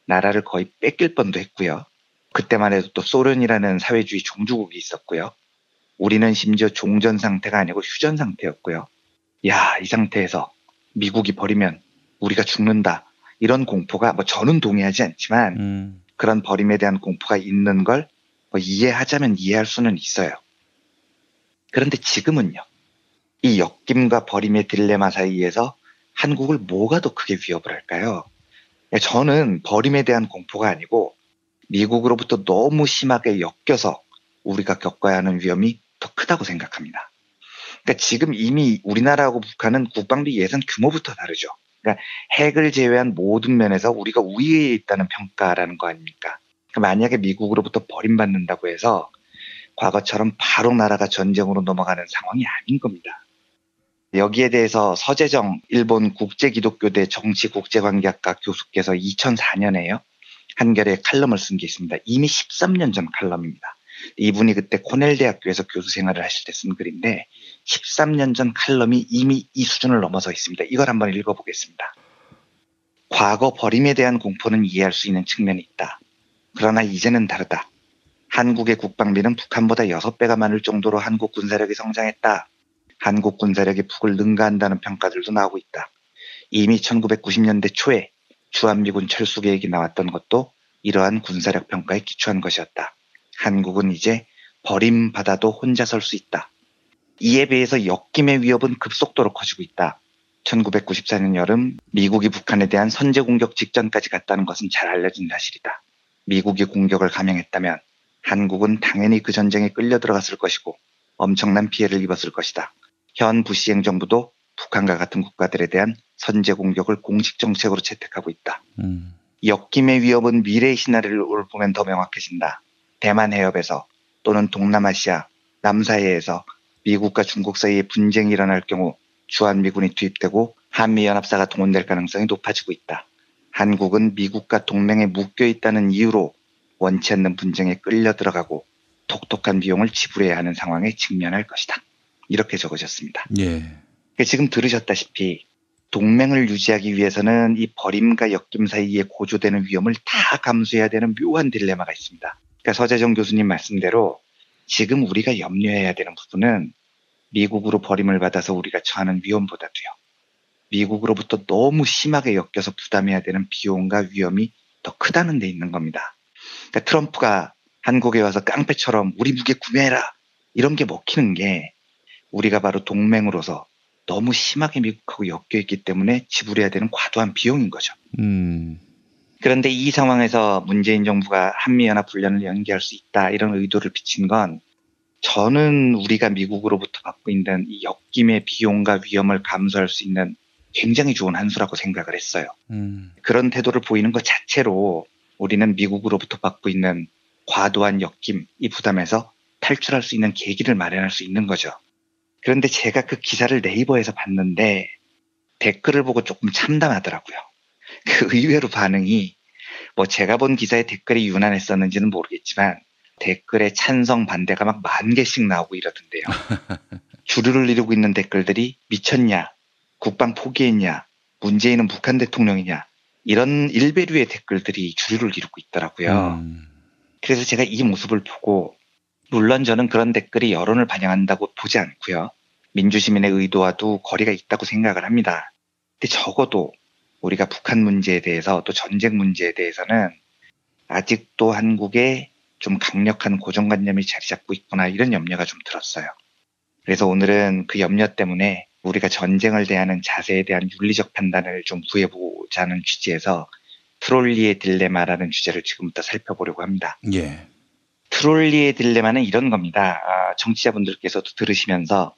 나라를 거의 뺏길 뻔도 했고요. 그때만 해도 또 소련이라는 사회주의 종주국이 있었고요. 우리는 심지어 종전 상태가 아니고 휴전 상태였고요. 야, 이 상태에서 미국이 버리면 우리가 죽는다. 이런 공포가 뭐 저는 동의하지 않지만 그런 버림에 대한 공포가 있는 걸 뭐 이해하자면 이해할 수는 있어요. 그런데 지금은요. 이 엮임과 버림의 딜레마 사이에서 한국을 뭐가 더 크게 위협을 할까요? 저는 버림에 대한 공포가 아니고 미국으로부터 너무 심하게 엮여서 우리가 겪어야 하는 위험이 더 크다고 생각합니다. 그러니까 지금 이미 우리나라하고 북한은 국방비 예산 규모부터 다르죠. 그러니까 핵을 제외한 모든 면에서 우리가 우위에 있다는 평가라는 거 아닙니까? 그러니까 만약에 미국으로부터 버림받는다고 해서 과거처럼 바로 나라가 전쟁으로 넘어가는 상황이 아닌 겁니다. 여기에 대해서 서재정 일본 국제기독교대 정치국제관계학과 교수께서 2004년에요. 한겨레에 칼럼을 쓴 게 있습니다. 이미 13년 전 칼럼입니다. 이분이 그때 코넬 대학교에서 교수 생활을 하실 때 쓴 글인데 13년 전 칼럼이 이미 이 수준을 넘어서 있습니다. 이걸 한번 읽어보겠습니다. 과거 버림에 대한 공포는 이해할 수 있는 측면이 있다. 그러나 이제는 다르다. 한국의 국방비는 북한보다 6배가 많을 정도로 한국 군사력이 성장했다. 한국 군사력이 북을 능가한다는 평가들도 나오고 있다. 이미 1990년대 초에 주한미군 철수 계획이 나왔던 것도 이러한 군사력 평가에 기초한 것이었다. 한국은 이제 버림받아도 혼자 설 수 있다. 이에 비해서 역김의 위협은 급속도로 커지고 있다. 1994년 여름 미국이 북한에 대한 선제 공격 직전까지 갔다는 것은 잘 알려진 사실이다. 미국이 공격을 감행했다면 한국은 당연히 그 전쟁에 끌려 들어갔을 것이고 엄청난 피해를 입었을 것이다. 현 부시 행정부도 북한과 같은 국가들에 대한 선제 공격을 공식 정책으로 채택하고 있다. 역김의 위협은 미래의 시나리오를 보면 더 명확해진다. 대만 해협에서 또는 동남아시아, 남사해에서 미국과 중국 사이에 분쟁이 일어날 경우 주한미군이 투입되고 한미연합사가 동원될 가능성이 높아지고 있다. 한국은 미국과 동맹에 묶여 있다는 이유로 원치 않는 분쟁에 끌려 들어가고 독특한 비용을 지불해야 하는 상황에 직면할 것이다. 이렇게 적으셨습니다. 예. 지금 들으셨다시피 동맹을 유지하기 위해서는 이 버림과 역김 사이에 고조되는 위험을 다 감수해야 되는 묘한 딜레마가 있습니다. 그러니까 서재정 교수님 말씀대로 지금 우리가 염려해야 되는 부분은 미국으로 버림을 받아서 우리가 처하는 위험보다도요. 미국으로부터 너무 심하게 엮여서 부담해야 되는 비용과 위험이 더 크다는 데 있는 겁니다. 그러니까 트럼프가 한국에 와서 깡패처럼 우리 무기 구매해라 이런 게 먹히는 게 우리가 바로 동맹으로서 너무 심하게 미국하고 엮여있기 때문에 지불해야 되는 과도한 비용인 거죠. 그런데 이 상황에서 문재인 정부가 한미연합훈련을 연기할 수 있다 이런 의도를 비친 건 저는 우리가 미국으로부터 받고 있는 이 엮임의 비용과 위험을 감수할 수 있는 굉장히 좋은 한 수라고 생각을 했어요. 그런 태도를 보이는 것 자체로 우리는 미국으로부터 받고 있는 과도한 엮임, 이 부담에서 탈출할 수 있는 계기를 마련할 수 있는 거죠. 그런데 제가 그 기사를 네이버에서 봤는데 댓글을 보고 조금 참담하더라고요. 그 의외로 반응이 뭐 제가 본 기사의 댓글이 유난했었는지는 모르겠지만 댓글에 찬성 반대가 막 10,000개씩 나오고 이러던데요. 주류를 이루고 있는 댓글들이 미쳤냐, 국방 포기했냐, 문재인은 북한 대통령이냐 이런 일배류의 댓글들이 주류를 이루고 있더라고요. 그래서 제가 이 모습을 보고 물론 저는 그런 댓글이 여론을 반영한다고 보지 않고요. 민주시민의 의도와도 거리가 있다고 생각을 합니다. 근데 적어도 우리가 북한 문제에 대해서 또 전쟁 문제에 대해서는 아직도 한국에 좀 강력한 고정관념이 자리 잡고 있구나 이런 염려가 좀 들었어요. 그래서 오늘은 그 염려 때문에 우리가 전쟁을 대하는 자세에 대한 윤리적 판단을 좀 구해보자는 취지에서 트롤리의 딜레마라는 주제를 지금부터 살펴보려고 합니다. 예. 트롤리의 딜레마는 이런 겁니다. 청취자분들께서도 들으시면서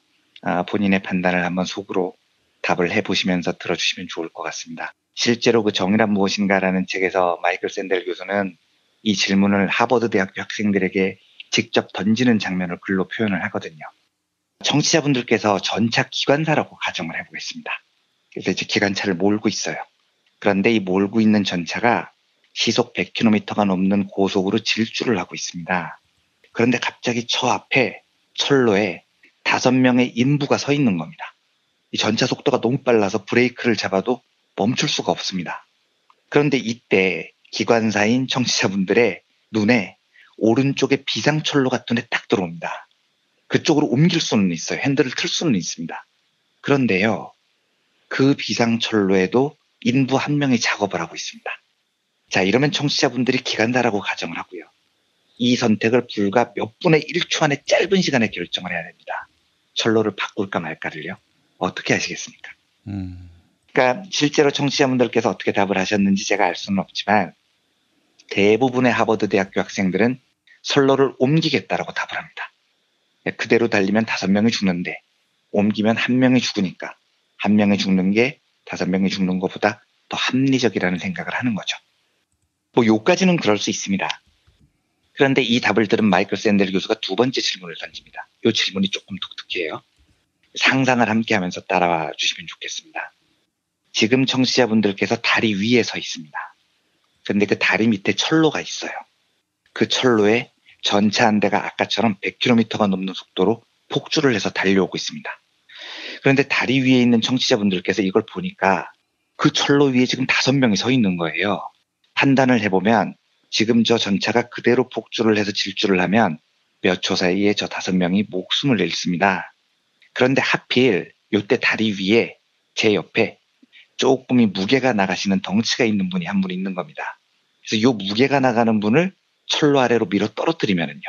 본인의 판단을 한번 속으로 답을 해보시면서 들어주시면 좋을 것 같습니다. 실제로 그 정의란 무엇인가라는 책에서 마이클 샌델 교수는 이 질문을 하버드 대학교 학생들에게 직접 던지는 장면을 글로 표현을 하거든요. 청취자분들께서 전차 기관사라고 가정을 해보겠습니다. 그래서 이제 기관차를 몰고 있어요. 그런데 이 몰고 있는 전차가 시속 100km가 넘는 고속으로 질주를 하고 있습니다. 그런데 갑자기 저 앞에 철로에 5명의 인부가 서 있는 겁니다. 이 전차 속도가 너무 빨라서 브레이크를 잡아도 멈출 수가 없습니다. 그런데 이때 기관사인 청취자분들의 눈에 오른쪽에 비상철로가 눈에 딱 들어옵니다. 그쪽으로 옮길 수는 있어요. 핸들을 틀 수는 있습니다. 그런데요, 그 비상철로에도 인부 한 명이 작업을 하고 있습니다. 자, 이러면 청취자분들이 기관사라고 가정을 하고요. 이 선택을 불과 몇 분의 1초 안에 짧은 시간에 결정을 해야 됩니다. 철로를 바꿀까 말까를요. 어떻게 하시겠습니까? 그러니까 실제로 청취자분들께서 어떻게 답을 하셨는지 제가 알 수는 없지만 대부분의 하버드 대학교 학생들은 선로를 옮기겠다라고 답을 합니다. 그대로 달리면 5명이 죽는데 옮기면 1명이 죽으니까 1명이 죽는 게 5명이 죽는 것보다 더 합리적이라는 생각을 하는 거죠. 뭐 요까지는 그럴 수 있습니다. 그런데 이 답을 들은 마이클 샌델 교수가 두 번째 질문을 던집니다. 이 질문이 조금 독특해요. 상상을 함께 하면서 따라와 주시면 좋겠습니다. 지금 청취자분들께서 다리 위에 서 있습니다. 그런데 그 다리 밑에 철로가 있어요. 그 철로에 전차 한 대가 아까처럼 100km가 넘는 속도로 폭주를 해서 달려오고 있습니다. 그런데 다리 위에 있는 청취자분들께서 이걸 보니까 그 철로 위에 지금 5명이 서 있는 거예요. 판단을 해보면 지금 저 전차가 그대로 폭주를 해서 질주를 하면 몇 초 사이에 저 5명이 목숨을 잃습니다. 그런데 하필 요때 다리 위에 제 옆에 조금이 무게가 나가시는 덩치가 있는 분이 한 분 있는 겁니다. 그래서 요 무게가 나가는 분을 철로 아래로 밀어 떨어뜨리면은요,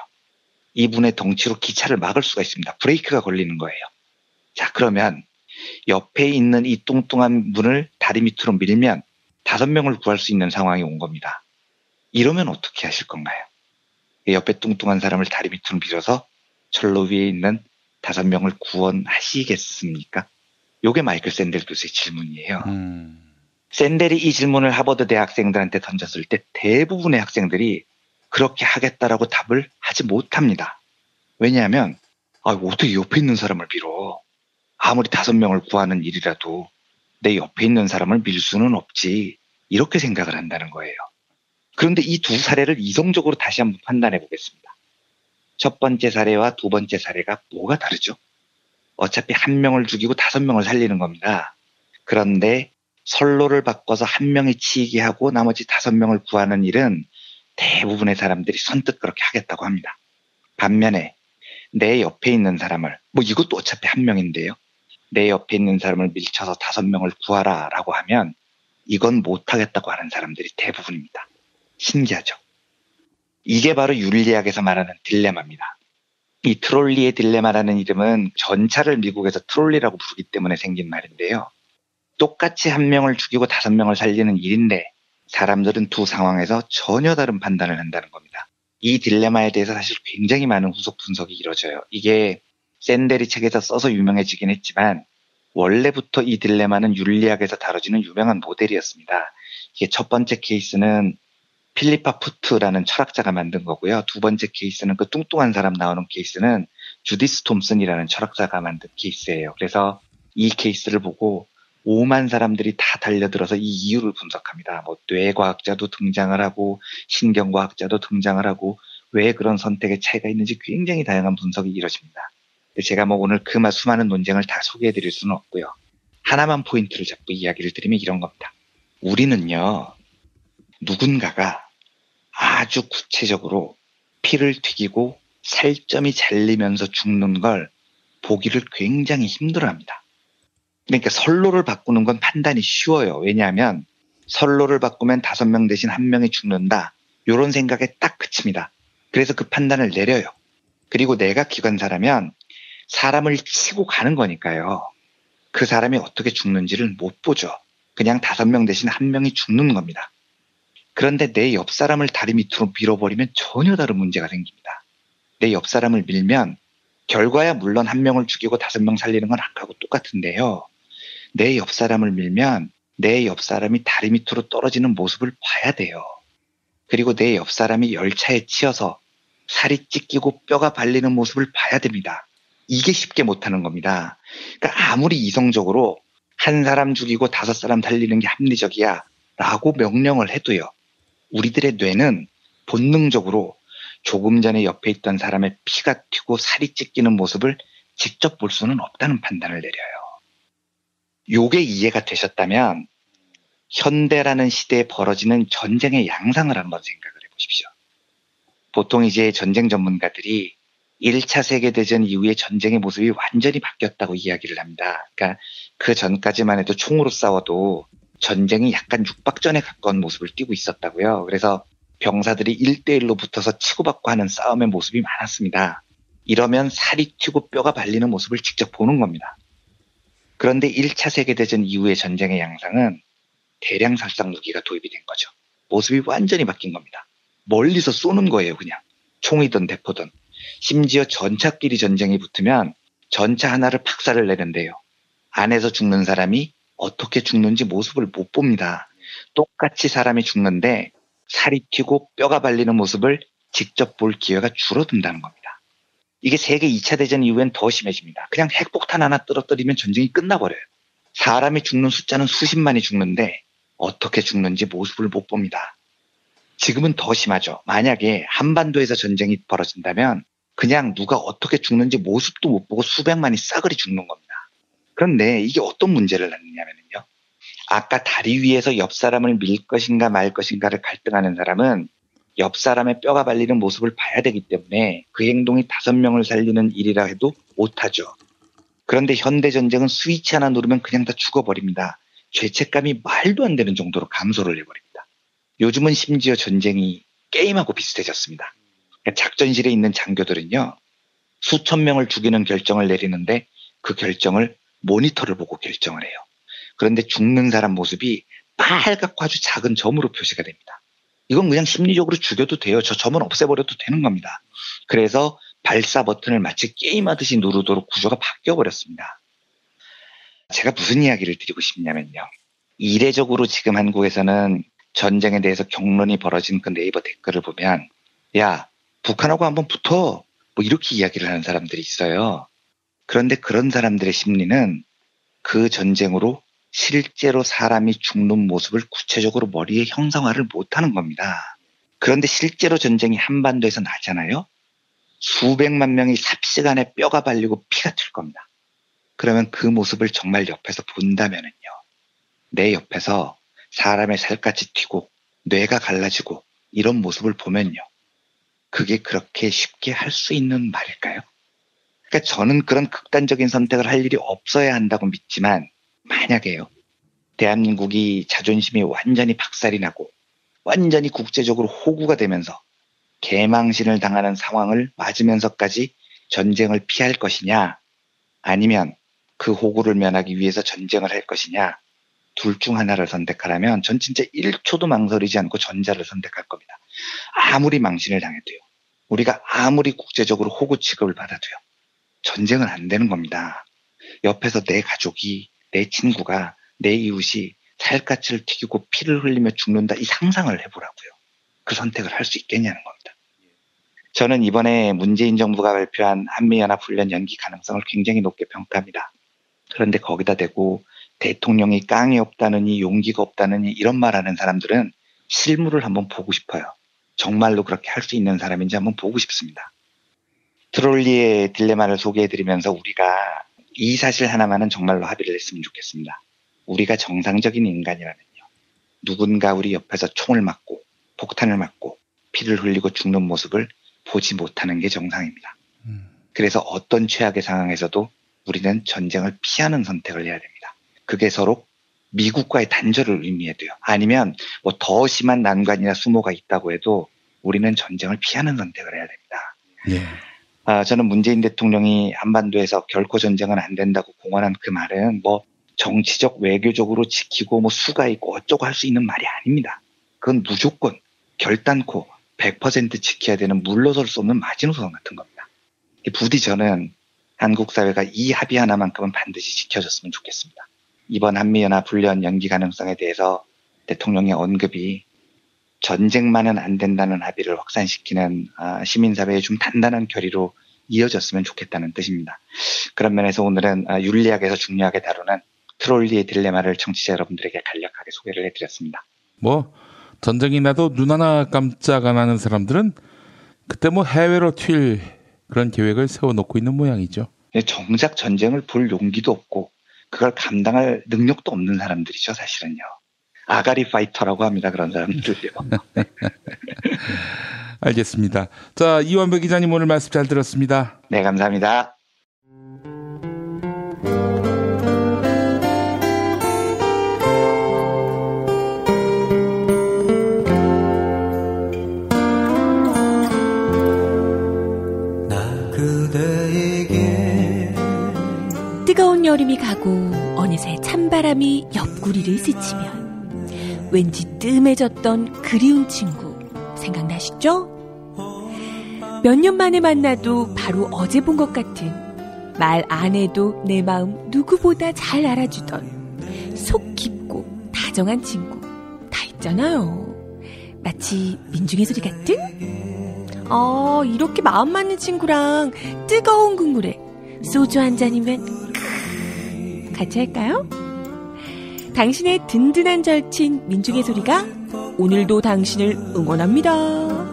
이분의 덩치로 기차를 막을 수가 있습니다. 브레이크가 걸리는 거예요. 자, 그러면 옆에 있는 이 뚱뚱한 분을 다리 밑으로 밀면 5명을 구할 수 있는 상황이 온 겁니다. 이러면 어떻게 하실 건가요? 옆에 뚱뚱한 사람을 다리 밑으로 밀어서 철로 위에 있는 5명을 구원하시겠습니까? 요게 마이클 샌델 교수의 질문이에요. 샌델이 이 질문을 하버드 대학생들한테 던졌을 때 대부분의 학생들이 그렇게 하겠다라고 답을 하지 못합니다. 왜냐하면 어떻게 옆에 있는 사람을 밀어? 아무리 5명을 구하는 일이라도 내 옆에 있는 사람을 밀 수는 없지. 이렇게 생각을 한다는 거예요. 그런데 이 두 사례를 이성적으로 다시 한번 판단해 보겠습니다. 첫 번째 사례와 두 번째 사례가 뭐가 다르죠? 어차피 1명을 죽이고 5명을 살리는 겁니다. 그런데 선로를 바꿔서 1명이 치이게 하고 나머지 5명을 구하는 일은 대부분의 사람들이 선뜻 그렇게 하겠다고 합니다. 반면에 내 옆에 있는 사람을, 이것도 어차피 1명인데요. 내 옆에 있는 사람을 밀쳐서 5명을 구하라 라고 하면 이건 못하겠다고 하는 사람들이 대부분입니다. 신기하죠? 이게 바로 윤리학에서 말하는 딜레마입니다. 이 트롤리의 딜레마라는 이름은 전차를 미국에서 트롤리라고 부르기 때문에 생긴 말인데요. 똑같이 1명을 죽이고 5명을 살리는 일인데 사람들은 두 상황에서 전혀 다른 판단을 한다는 겁니다. 이 딜레마에 대해서 사실 굉장히 많은 후속 분석이 이루어져요. 이게 샌델이 책에서 써서 유명해지긴 했지만 원래부터 이 딜레마는 윤리학에서 다뤄지는 유명한 모델이었습니다. 이게 첫 번째 케이스는 필리파 푸트라는 철학자가 만든 거고요. 두 번째 케이스는 그 뚱뚱한 사람 나오는 케이스는 주디스 톰슨이라는 철학자가 만든 케이스예요. 그래서 이 케이스를 보고 5만 사람들이 다 달려들어서 이 이유를 분석합니다. 뇌과학자도 등장을 하고 신경과학자도 등장을 하고 왜 그런 선택의 차이가 있는지 굉장히 다양한 분석이 이루어집니다. 제가 오늘 그 수많은 논쟁을 다 소개해드릴 수는 없고요. 하나만 포인트를 잡고 이야기를 드리면 이런 겁니다. 우리는요, 누군가가 아주 구체적으로 피를 튀기고 살점이 잘리면서 죽는 걸 보기를 굉장히 힘들어합니다. 그러니까 선로를 바꾸는 건 판단이 쉬워요. 왜냐하면 선로를 바꾸면 5명 대신 1명이 죽는다. 이런 생각에 딱 그칩니다. 그래서 그 판단을 내려요. 그리고 내가 기관사라면 사람을 치고 가는 거니까요. 그 사람이 어떻게 죽는지를 못 보죠. 그냥 5명 대신 1명이 죽는 겁니다. 그런데 내 옆 사람을 다리 밑으로 밀어버리면 전혀 다른 문제가 생깁니다. 내 옆 사람을 밀면 결과야 물론 1명을 죽이고 5명 살리는 건 아까하고 똑같은데요. 내 옆 사람을 밀면 내 옆 사람이 다리 밑으로 떨어지는 모습을 봐야 돼요. 그리고 내 옆 사람이 열차에 치여서 살이 찢기고 뼈가 발리는 모습을 봐야 됩니다. 이게 쉽게 못하는 겁니다. 그러니까 아무리 이성적으로 한 사람 죽이고 5사람 살리는 게 합리적이야 라고 명령을 해도요. 우리들의 뇌는 본능적으로 조금 전에 옆에 있던 사람의 피가 튀고 살이 찢기는 모습을 직접 볼 수는 없다는 판단을 내려요. 요게 이해가 되셨다면 현대라는 시대에 벌어지는 전쟁의 양상을 한번 생각을 해보십시오. 보통 이제 전쟁 전문가들이 1차 세계대전 이후에 전쟁의 모습이 완전히 바뀌었다고 이야기를 합니다. 그러니까 그 전까지만 해도 총으로 싸워도 전쟁이 약간 육박전에 가까운 모습을 띠고 있었다고요. 그래서 병사들이 1대1로 붙어서 치고받고 하는 싸움의 모습이 많았습니다. 이러면 살이 튀고 뼈가 발리는 모습을 직접 보는 겁니다. 그런데 1차 세계대전 이후의 전쟁의 양상은 대량 살상 무기가 도입이 된 거죠. 모습이 완전히 바뀐 겁니다. 멀리서 쏘는 거예요, 그냥. 총이든 대포든. 심지어 전차끼리 전쟁이 붙으면 전차 하나를 박살을 내는데요. 안에서 죽는 사람이 어떻게 죽는지 모습을 못 봅니다. 똑같이 사람이 죽는데 살이 튀고 뼈가 발리는 모습을 직접 볼 기회가 줄어든다는 겁니다. 이게 세계 2차 대전 이후엔 더 심해집니다. 그냥 핵폭탄 하나 떨어뜨리면 전쟁이 끝나버려요. 사람이 죽는 숫자는 수십만이 죽는데 어떻게 죽는지 모습을 못 봅니다. 지금은 더 심하죠. 만약에 한반도에서 전쟁이 벌어진다면 그냥 누가 어떻게 죽는지 모습도 못 보고 수백만이 싸그리 죽는 겁니다. 그런데 이게 어떤 문제를 낳느냐면요. 아까 다리 위에서 옆 사람을 밀 것인가 말 것인가를 갈등하는 사람은 옆 사람의 뼈가 발리는 모습을 봐야 되기 때문에 그 행동이 5명을 살리는 일이라 해도 못하죠. 그런데 현대전쟁은 스위치 하나 누르면 그냥 다 죽어버립니다. 죄책감이 말도 안 되는 정도로 감소를 해버립니다. 요즘은 심지어 전쟁이 게임하고 비슷해졌습니다. 작전실에 있는 장교들은요. 수천 명을 죽이는 결정을 내리는데 그 결정을 모니터를 보고 결정을 해요. 그런데 죽는 사람 모습이 빨갛고 아주 작은 점으로 표시가 됩니다. 이건 그냥 심리적으로 죽여도 돼요. 저 점은 없애버려도 되는 겁니다. 그래서 발사 버튼을 마치 게임하듯이 누르도록 구조가 바뀌어버렸습니다. 제가 무슨 이야기를 드리고 싶냐면요. 이례적으로 지금 한국에서는 전쟁에 대해서 격론이 벌어진 그 네이버 댓글을 보면 야, 북한하고 한번 붙어 뭐 이렇게 이야기를 하는 사람들이 있어요. 그런데 그런 사람들의 심리는 그 전쟁으로 실제로 사람이 죽는 모습을 구체적으로 머리에 형상화를 못하는 겁니다. 그런데 실제로 전쟁이 한반도에서 나잖아요. 수백만 명이 삽시간에 뼈가 발리고 피가 튈 겁니다. 그러면 그 모습을 정말 옆에서 본다면은요. 내 옆에서 사람의 살갗이 튀고 뇌가 갈라지고 이런 모습을 보면요. 그게 그렇게 쉽게 할 수 있는 말일까요? 그러니까 저는 그런 극단적인 선택을 할 일이 없어야 한다고 믿지만 만약에요. 대한민국이 자존심이 완전히 박살이 나고 완전히 국제적으로 호구가 되면서 개망신을 당하는 상황을 맞으면서까지 전쟁을 피할 것이냐 아니면 그 호구를 면하기 위해서 전쟁을 할 것이냐 둘 중 하나를 선택하라면 전 진짜 1초도 망설이지 않고 전자를 선택할 겁니다. 아무리 망신을 당해도요. 우리가 아무리 국제적으로 호구 취급을 받아도요. 전쟁은 안 되는 겁니다. 옆에서 내 가족이, 내 친구가, 내 이웃이 살갗을 튀기고 피를 흘리며 죽는다 이 상상을 해보라고요. 그 선택을 할 수 있겠냐는 겁니다. 저는 이번에 문재인 정부가 발표한 한미연합훈련 연기 가능성을 굉장히 높게 평가합니다. 그런데 거기다 대고 대통령이 깡이 없다느니 용기가 없다느니 이런 말하는 사람들은 실물을 한번 보고 싶어요. 정말로 그렇게 할 수 있는 사람인지 한번 보고 싶습니다. 트롤리의 딜레마를 소개해드리면서 우리가 이 사실 하나만은 정말로 합의를 했으면 좋겠습니다. 우리가 정상적인 인간이라면요. 누군가 우리 옆에서 총을 맞고 폭탄을 맞고 피를 흘리고 죽는 모습을 보지 못하는 게 정상입니다. 그래서 어떤 최악의 상황에서도 우리는 전쟁을 피하는 선택을 해야 됩니다. 그게 서로 미국과의 단절을 의미해도요. 아니면 뭐 더 심한 난관이나 수모가 있다고 해도 우리는 전쟁을 피하는 선택을 해야 됩니다. 네. 저는 문재인 대통령이 한반도에서 결코 전쟁은 안 된다고 공언한 그 말은 뭐 정치적 외교적으로 지키고 뭐 수가 있고 어쩌고 할 수 있는 말이 아닙니다. 그건 무조건 결단코 100% 지켜야 되는 물러설 수 없는 마지노선 같은 겁니다. 부디 저는 한국 사회가 이 합의 하나만큼은 반드시 지켜줬으면 좋겠습니다. 이번 한미연합훈련 연기 가능성에 대해서 대통령의 언급이 전쟁만은 안 된다는 합의를 확산시키는 시민사회의 좀 단단한 결의로 이어졌으면 좋겠다는 뜻입니다. 그런 면에서 오늘은 윤리학에서 중요하게 다루는 트롤리의 딜레마를 청취자 여러분들에게 간략하게 소개를 해드렸습니다. 뭐 전쟁이 나도 눈 하나 깜짝 안 하는 사람들은 그때 뭐 해외로 튈 그런 계획을 세워놓고 있는 모양이죠. 정작 전쟁을 볼 용기도 없고 그걸 감당할 능력도 없는 사람들이죠, 사실은요. 아가리 파이터라고 합니다, 그런 사람들요. 알겠습니다. 자, 이완배 기자님 오늘 말씀 잘 들었습니다. 네, 감사합니다. 뜨거운 여름이 가고 어느새 찬바람이 옆구리를 스치면 왠지 뜸해졌던 그리운 친구 생각나시죠? 몇 년 만에 만나도 바로 어제 본 것 같은 말 안 해도 내 마음 누구보다 잘 알아주던 속 깊고 다정한 친구 다 있잖아요. 마치 민중의 소리 같은? 이렇게 마음 맞는 친구랑 뜨거운 국물에 소주 한 잔이면 같이 할까요? 당신의 든든한 절친 민중의 소리가 오늘도 당신을 응원합니다.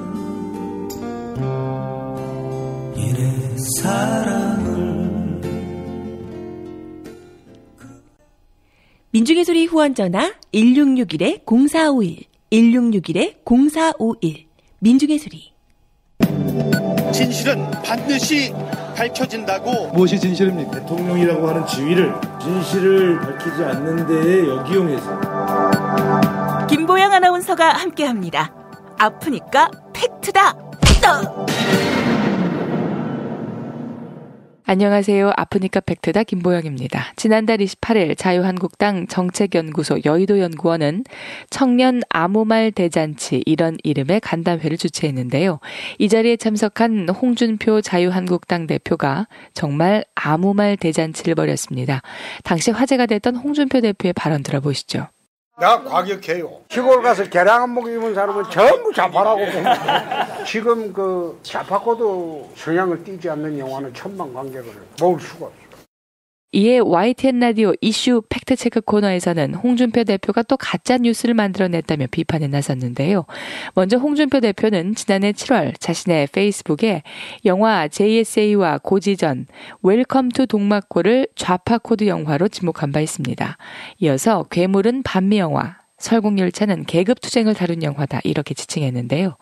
민중의 소리 후원전화 1661-0451 1661-0451 민중의 소리. 진실은 반드시 밝혀진다고. 무엇이 진실입니까? 대통령이라고 하는 지위를 진실을 밝히지 않는 데에 역이용해서. 김보영 아나운서가 함께합니다. 아프니까 팩트다. 안녕하세요. 아프니까 팩트다 김보영입니다. 지난달 28일 자유한국당 정책연구소 여의도연구원은 청년 아무말 대잔치 이런 이름의 간담회를 주최했는데요. 이 자리에 참석한 홍준표 자유한국당 대표가 정말 아무말 대잔치를 벌였습니다. 당시 화제가 됐던 홍준표 대표의 발언 들어보시죠. 나 과격해요. 시골 가서 계량 한복 입은 사람은 전부 좌파라고 봅니다. 지금 그 좌파 코드 성향을 띠지 않는 영화는 천만 관객을 모을 수가 없어요. 이에 YTN 라디오 이슈 팩트체크 코너에서는 홍준표 대표가 또 가짜 뉴스를 만들어냈다며 비판에 나섰는데요. 먼저 홍준표 대표는 지난해 7월 자신의 페이스북에 영화 JSA와 고지전 웰컴 투 동막골을 좌파 코드 영화로 지목한 바 있습니다. 이어서 괴물은 반미 영화, 설국열차는 계급투쟁을 다룬 영화다 이렇게 지칭했는데요.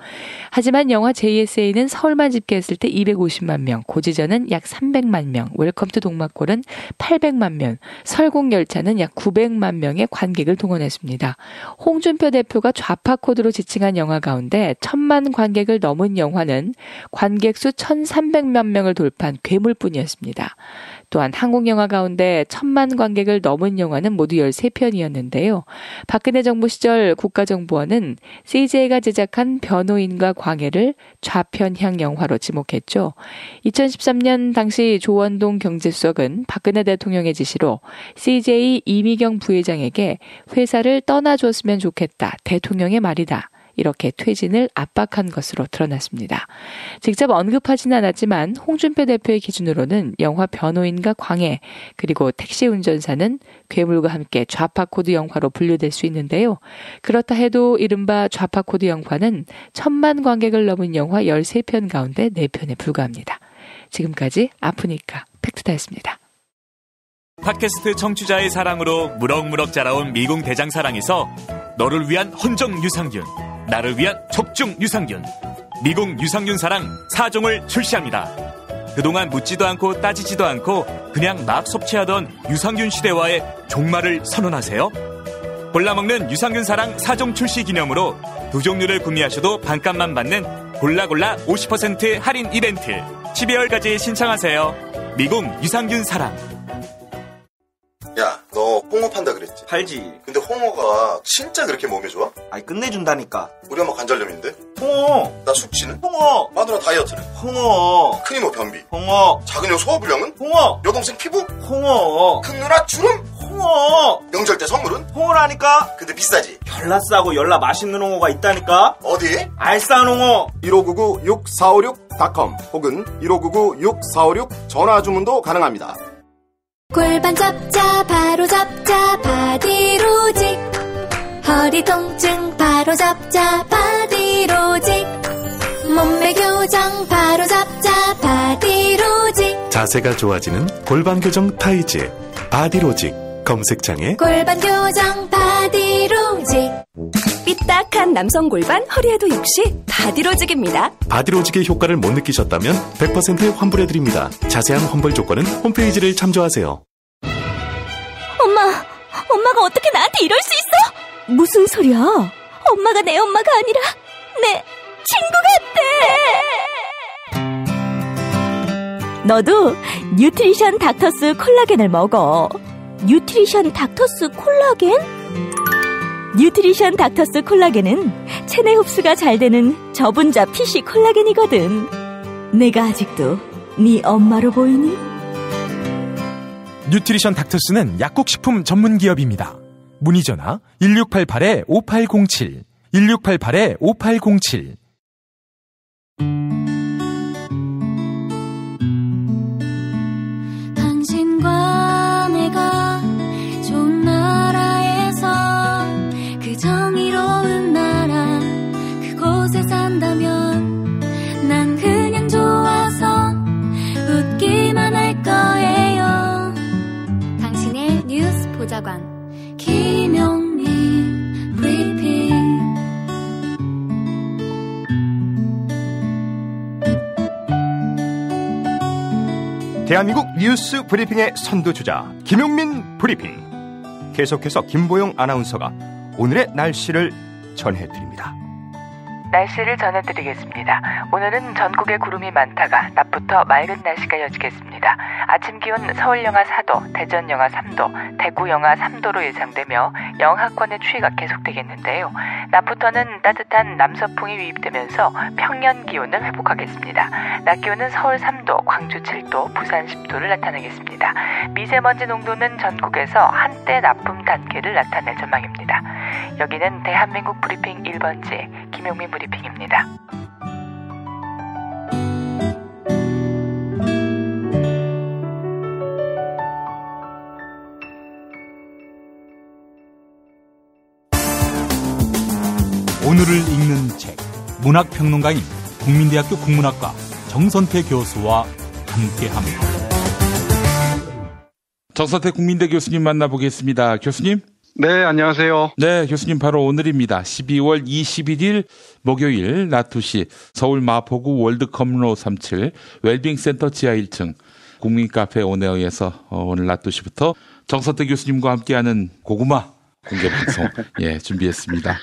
하지만 영화 JSA는 서울만 집계했을 때 250만 명, 고지전은 약 300만 명, 웰컴 투 동막골은 800만 명, 설국열차는 약 900만 명의 관객을 동원했습니다. 홍준표 대표가 좌파 코드로 지칭한 영화 가운데 1000만 관객을 넘은 영화는 관객 수 1300만 명을 돌파한 괴물뿐이었습니다. 또한 한국 영화 가운데 1000만 관객을 넘은 영화는 모두 13편이었는데요. 박근혜 정부 시절 국가정보원은 CJ가 제작한 변호인과 광해를 좌편향 영화로 지목했죠. 2013년 당시 조원동 경제수석은 박근혜 대통령의 지시로 CJ 이미경 부회장에게 회사를 떠나줬으면 좋겠다. 대통령의 말이다. 이렇게 퇴진을 압박한 것으로 드러났습니다. 직접 언급하지는 않았지만 홍준표 대표의 기준으로는 영화 변호인과 광해 그리고 택시 운전사는 괴물과 함께 좌파 코드 영화로 분류될 수 있는데요. 그렇다 해도 이른바 좌파 코드 영화는 1000만 관객을 넘은 영화 13편 가운데 4편에 불과합니다. 지금까지 아프니까 팩트다였습니다. 팟캐스트 청취자의 사랑으로 무럭무럭 자라온 미궁 대장사랑에서 너를 위한 헌정 유산균, 나를 위한 촉중 유산균, 미궁 유산균 사랑 4종을 출시합니다. 그동안 묻지도 않고 따지지도 않고 그냥 막 섭취하던 유산균 시대와의 종말을 선언하세요. 골라먹는 유산균 사랑 4종 출시 기념으로 2종류를 구매하셔도 반값만 받는 골라골라 50% 할인 이벤트 12월까지 신청하세요. 미궁 유산균 사랑. 야, 너 홍어 판다 그랬지? 팔지. 근데 홍어가 진짜 그렇게 몸에 좋아? 아니 끝내준다니까. 우리 엄마 관절염인데? 홍어. 나 숙취는? 홍어. 마누라 다이어트는? 홍어. 큰이모 변비? 홍어. 작은 형 소화불량은? 홍어. 여동생 피부? 홍어. 큰 누나 주름? 홍어. 명절 때 선물은? 홍어라니까. 근데 비싸지? 열나 싸고 열나 맛있는 홍어가 있다니까. 어디? 알싸한 홍어. 1599-6456.com 혹은 1599-6456 전화 주문도 가능합니다. 골반 잡자 바로 잡자 바디로직, 허리 통증 바로 잡자 바디로직, 몸매 교정 바로 잡자 바디로직, 자세가 좋아지는 골반 교정 타이즈 바디로직. 검색창에 골반 교정 바디로직. 삐딱한 남성 골반 허리에도 역시 바디로직입니다. 바디로직의 효과를 못 느끼셨다면 100% 환불해드립니다. 자세한 환불 조건은 홈페이지를 참조하세요. 엄마가 어떻게 나한테 이럴 수 있어? 무슨 소리야? 엄마가 내 엄마가 아니라 내 친구 같아. 너도 뉴트리션 닥터스 콜라겐을 먹어. 뉴트리션 닥터스 콜라겐? 뉴트리션 닥터스 콜라겐은 체내 흡수가 잘 되는 저분자 PC 콜라겐이거든. 내가 아직도 네 엄마로 보이니? 뉴트리션 닥터스는 약국식품 전문기업입니다. 문의전화 1688-5807 1688-5807 보좌관 김용민 브리핑. 대한민국 뉴스 브리핑의 선두주자 김용민 브리핑. 계속해서 김보영 아나운서가 오늘의 날씨를 전해드립니다. 날씨를 전해드리겠습니다. 오늘은 전국에 구름이 많다가 낮부터 맑은 날씨가 이어지겠습니다. 아침 기온 서울 영하 4도, 대전 영하 3도, 대구 영하 3도로 예상되며 영하권의 추위가 계속되겠는데요. 낮부터는 따뜻한 남서풍이 유입되면서 평년 기온을 회복하겠습니다. 낮 기온은 서울 3도, 광주 7도, 부산 10도를 나타내겠습니다. 미세먼지 농도는 전국에서 한때 나쁨 단계를 나타낼 전망입니다. 여기는 대한민국 브리핑 1번지 김용민 브리핑입니다. 오늘을 읽는 책, 문학평론가인 국민대학교 국문학과 정선태 교수와 함께합니다. 정선태 국민대 교수님 만나보겠습니다. 교수님. 네, 안녕하세요. 네, 교수님 바로 오늘입니다. 12월 21일 목요일 낮 2시 서울 마포구 월드컴로 37 웰빙센터 지하 1층 국민카페 온에어에서 오늘 낮 2시부터 정선태 교수님과 함께하는 고구마 공개방송 준비했습니다.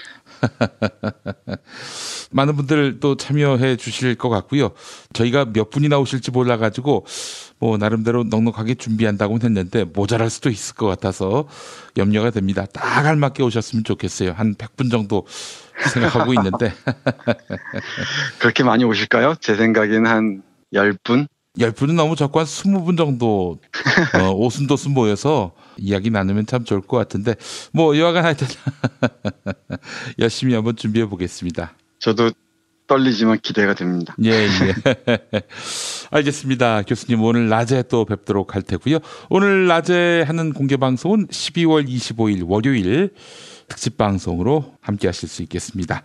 많은 분들 또 참여해 주실 것 같고요. 저희가 몇 분이 나오실지 몰라가지고 나름대로 넉넉하게 준비한다고 했는데 모자랄 수도 있을 것 같아서 염려가 됩니다. 딱 알맞게 오셨으면 좋겠어요. 한 100분 정도 생각하고 있는데. 그렇게 많이 오실까요? 제 생각에는 한 10분? 10분은 너무 적고 한 20분 정도 오순도순 모여서 이야기 나누면 참 좋을 것 같은데 여하간 하여튼 열심히 한번 준비해 보겠습니다. 저도 떨리지만 기대가 됩니다. 예. 알겠습니다. 교수님 오늘 낮에 또 뵙도록 할 테고요. 오늘 낮에 하는 공개방송은 12월 25일 월요일 특집방송으로 함께 하실 수 있겠습니다.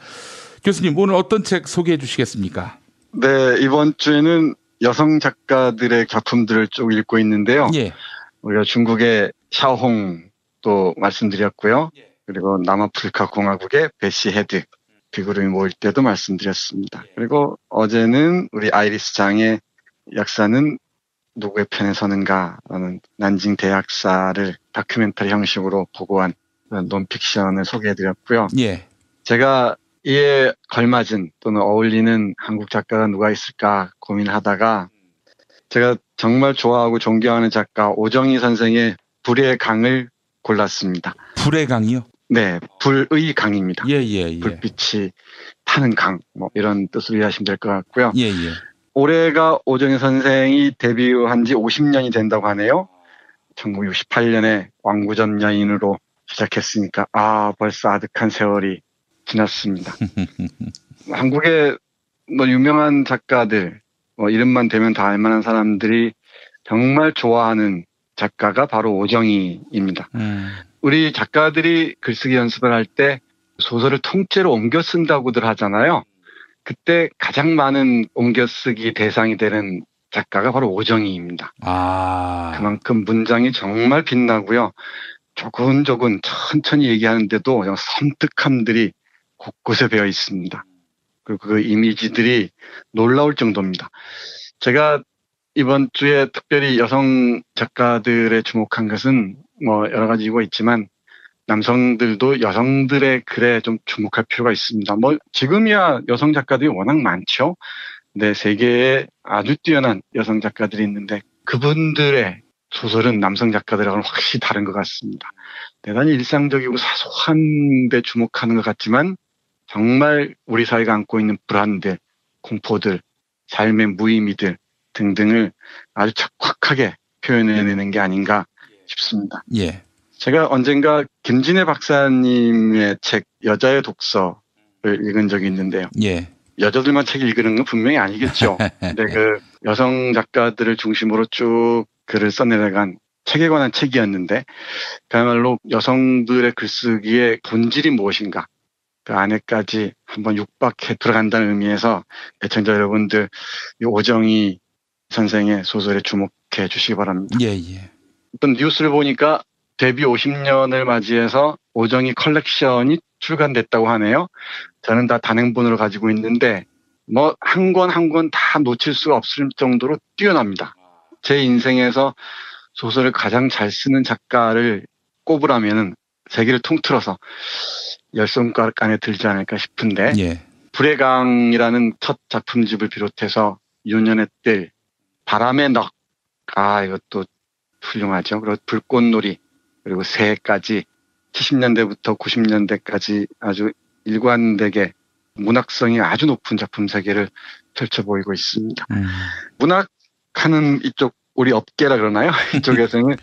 교수님 오늘 어떤 책 소개해 주시겠습니까? 네, 이번 주에는 여성 작가들의 작품들을 쭉 읽고 있는데요. 우리가 중국의 샤오홍도 말씀드렸고요. 그리고 남아프리카 공화국의 베시 헤드, 비구름이 모일 때도 말씀드렸습니다. 그리고 어제는 우리 아이리스 장의 역사는 누구의 편에 서는가라는 난징 대학사를 다큐멘터리 형식으로 보고한 논픽션을 소개해드렸고요. 제가 이에 걸맞은 또는 어울리는 한국 작가가 누가 있을까 고민하다가 제가 정말 좋아하고 존경하는 작가 오정희 선생의 불의 강을 골랐습니다. 불의 강이요? 네, 불의 강입니다. 예. 불빛이 타는 강, 이런 뜻으로 이해하시면 될 것 같고요. 올해가 오정희 선생이 데뷔한 지 50년이 된다고 하네요. 1968년에 왕구전 여인으로 시작했으니까 벌써 아득한 세월이 지났습니다. 한국의 유명한 작가들, 이름만 대면 다 알만한 사람들이 정말 좋아하는 작가가 바로 오정희입니다. 우리 작가들이 글쓰기 연습을 할 때 소설을 통째로 옮겨 쓴다고들 하잖아요. 그때 가장 많은 옮겨 쓰기 대상이 되는 작가가 바로 오정희입니다. 그만큼 문장이 정말 빛나고요. 조근조근 천천히 얘기하는데도 섬뜩함들이 곳곳에 배어 있습니다. 그리고 그 이미지들이 놀라울 정도입니다. 제가 이번 주에 특별히 여성 작가들에 주목한 것은 여러 가지 이유가 있지만 남성들도 여성들의 글에 좀 주목할 필요가 있습니다. 지금이야 여성 작가들이 워낙 많죠. 근데 세계에 아주 뛰어난 여성 작가들이 있는데 그분들의 소설은 남성 작가들하고는 확실히 다른 것 같습니다. 대단히 일상적이고 사소한 데 주목하는 것 같지만 정말 우리 사회가 안고 있는 불안들, 공포들, 삶의 무의미들 등등을 아주 척박하게 표현해내는 게 아닌가 싶습니다. 제가 언젠가 김진애 박사님의 책 여자의 독서를 읽은 적이 있는데요. 여자들만 책 읽는 건 분명히 아니겠죠. 근데 그 여성 작가들을 중심으로 쭉 글을 써내려간 책에 관한 책이었는데 그야말로 여성들의 글쓰기의 본질이 무엇인가 그 안에까지 한번 육박해 들어간다는 의미에서 애청자 여러분들 이 오정희 선생의 소설에 주목해 주시기 바랍니다. 어떤 뉴스를 보니까 데뷔 50년을 맞이해서 오정희 컬렉션이 출간됐다고 하네요. 저는 다 단행본으로 가지고 있는데 뭐 한 권 한 권 다 놓칠 수가 없을 정도로 뛰어납니다. 제 인생에서 소설을 가장 잘 쓰는 작가를 꼽으라면은 세계를 통틀어서 10손가락 안에 들지 않을까 싶은데 불의 강이라는 첫 작품집을 비롯해서 윤년의 뜰, 바람의 넋, 이것도 훌륭하죠. 그리고 불꽃놀이, 그리고 새까지 70년대부터 90년대까지 아주 일관되게 문학성이 아주 높은 작품 세계를 펼쳐 보이고 있습니다. 문학하는 이쪽 우리 업계라 그러나요? 이쪽에서는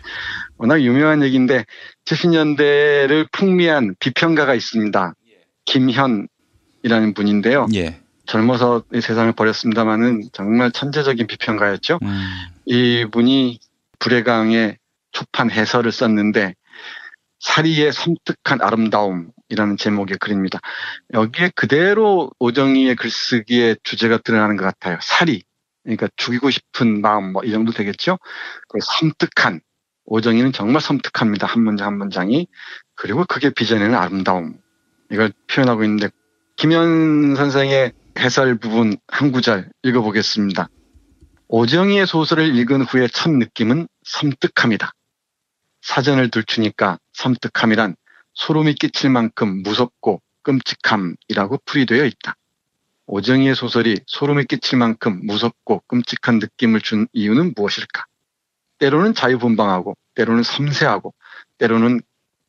워낙 유명한 얘기인데 70년대를 풍미한 비평가가 있습니다. 김현이라는 분인데요. 젊어서 이 세상을 버렸습니다마는 정말 천재적인 비평가였죠. 이분이 불의 강의 초판 해설을 썼는데 사리의 섬뜩한 아름다움이라는 제목의 글입니다. 여기에 그대로 오정희의 글쓰기의 주제가 드러나는 것 같아요. 사리, 그러니까 죽이고 싶은 마음 이 정도 되겠죠. 섬뜩한, 오정희는 정말 섬뜩합니다. 한 문장 한 문장이. 그리고 그게 빚어내는 아름다움, 이걸 표현하고 있는데 김현 선생의 해설 부분 한 구절 읽어보겠습니다. 오정희의 소설을 읽은 후의 첫 느낌은 섬뜩함이다. 사전을 들추니까 섬뜩함이란 소름이 끼칠 만큼 무섭고 끔찍함이라고 풀이되어 있다. 오정희의 소설이 소름이 끼칠 만큼 무섭고 끔찍한 느낌을 준 이유는 무엇일까? 때로는 자유분방하고 때로는 섬세하고 때로는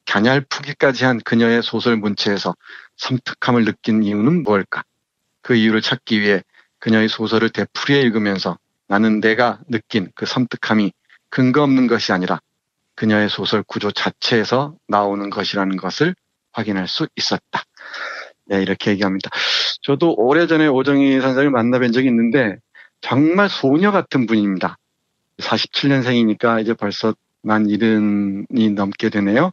갸냘프기까지 한 그녀의 소설 문체에서 섬뜩함을 느낀 이유는 무엇일까? 그 이유를 찾기 위해 그녀의 소설을 되풀이해 읽으면서 나는 내가 느낀 그 섬뜩함이 근거 없는 것이 아니라 그녀의 소설 구조 자체에서 나오는 것이라는 것을 확인할 수 있었다. 네, 이렇게 얘기합니다. 저도 오래전에 오정희 선생을 만나뵌 적이 있는데 정말 소녀 같은 분입니다. 47년생이니까 이제 벌써 만 70이 넘게 되네요.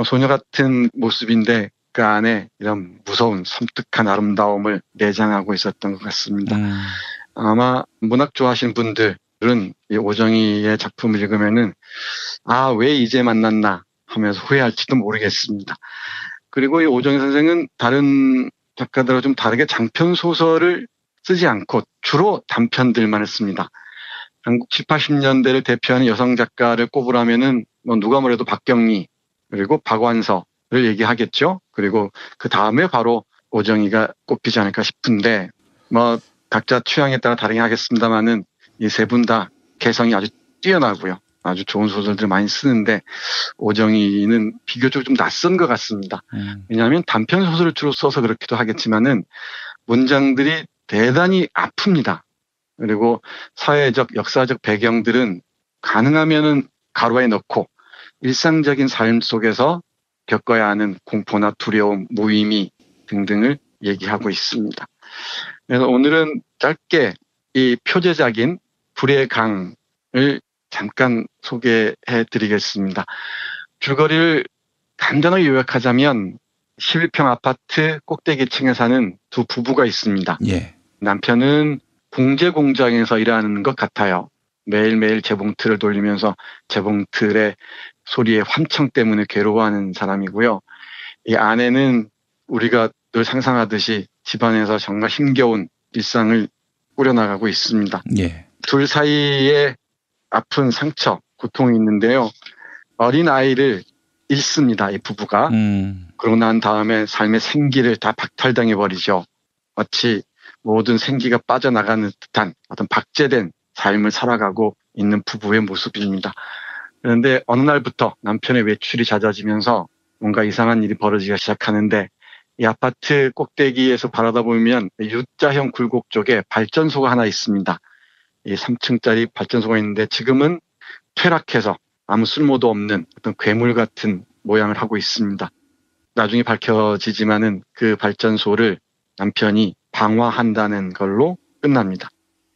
소녀 같은 모습인데 그 안에 이런 무서운 섬뜩한 아름다움을 내장하고 있었던 것 같습니다. 아마 문학 좋아하시는 분들은 이 오정희의 작품을 읽으면은 왜 이제 만났나 하면서 후회할지도 모르겠습니다. 그리고 이 오정희 선생은 다른 작가들과 좀 다르게 장편 소설을 쓰지 않고 주로 단편들만 했습니다. 한국 70, 80년대를 대표하는 여성 작가를 꼽으라면은 누가 뭐래도 박경리 그리고 박완서를 얘기하겠죠. 그리고 그 다음에 바로 오정희가 꼽히지 않을까 싶은데 각자 취향에 따라 다르긴 하겠습니다만은 이 세 분 다 개성이 아주 뛰어나고요. 아주 좋은 소설들을 많이 쓰는데 오정희는 비교적 좀 낯선 것 같습니다. 왜냐하면 단편 소설을 주로 써서 그렇기도 하겠지만은 문장들이 대단히 아픕니다. 그리고 사회적, 역사적 배경들은 가능하면은 가로에 넣고 일상적인 삶 속에서 겪어야 하는 공포나 두려움, 무의미 등등을 얘기하고 있습니다. 그래서 오늘은 짧게 이 표제작인 불의 강을 잠깐 소개해 드리겠습니다. 줄거리를 간단하게 요약하자면 11평 아파트 꼭대기층에 사는 두 부부가 있습니다. 남편은 봉제 공장에서 일하는 것 같아요. 매일매일 재봉틀을 돌리면서 재봉틀의 소리의 환청 때문에 괴로워하는 사람이고요. 이 아내는 우리가 늘 상상하듯이 집안에서 정말 힘겨운 일상을 꾸려나가고 있습니다. 둘 사이에 아픈 상처, 고통이 있는데요. 어린 아이를 잃습니다, 이 부부가. 그러고 난 다음에 삶의 생기를 다 박탈당해버리죠. 마치 모든 생기가 빠져나가는 듯한 어떤 박제된 삶을 살아가고 있는 부부의 모습입니다. 그런데 어느 날부터 남편의 외출이 잦아지면서 뭔가 이상한 일이 벌어지기 시작하는데 이 아파트 꼭대기에서 바라다 보면 U자형 굴곡 쪽에 발전소가 하나 있습니다. 이 3층짜리 발전소가 있는데 지금은 퇴락해서 아무 쓸모도 없는 어떤 괴물 같은 모양을 하고 있습니다. 나중에 밝혀지지만은 그 발전소를 남편이 방화한다는 걸로 끝납니다.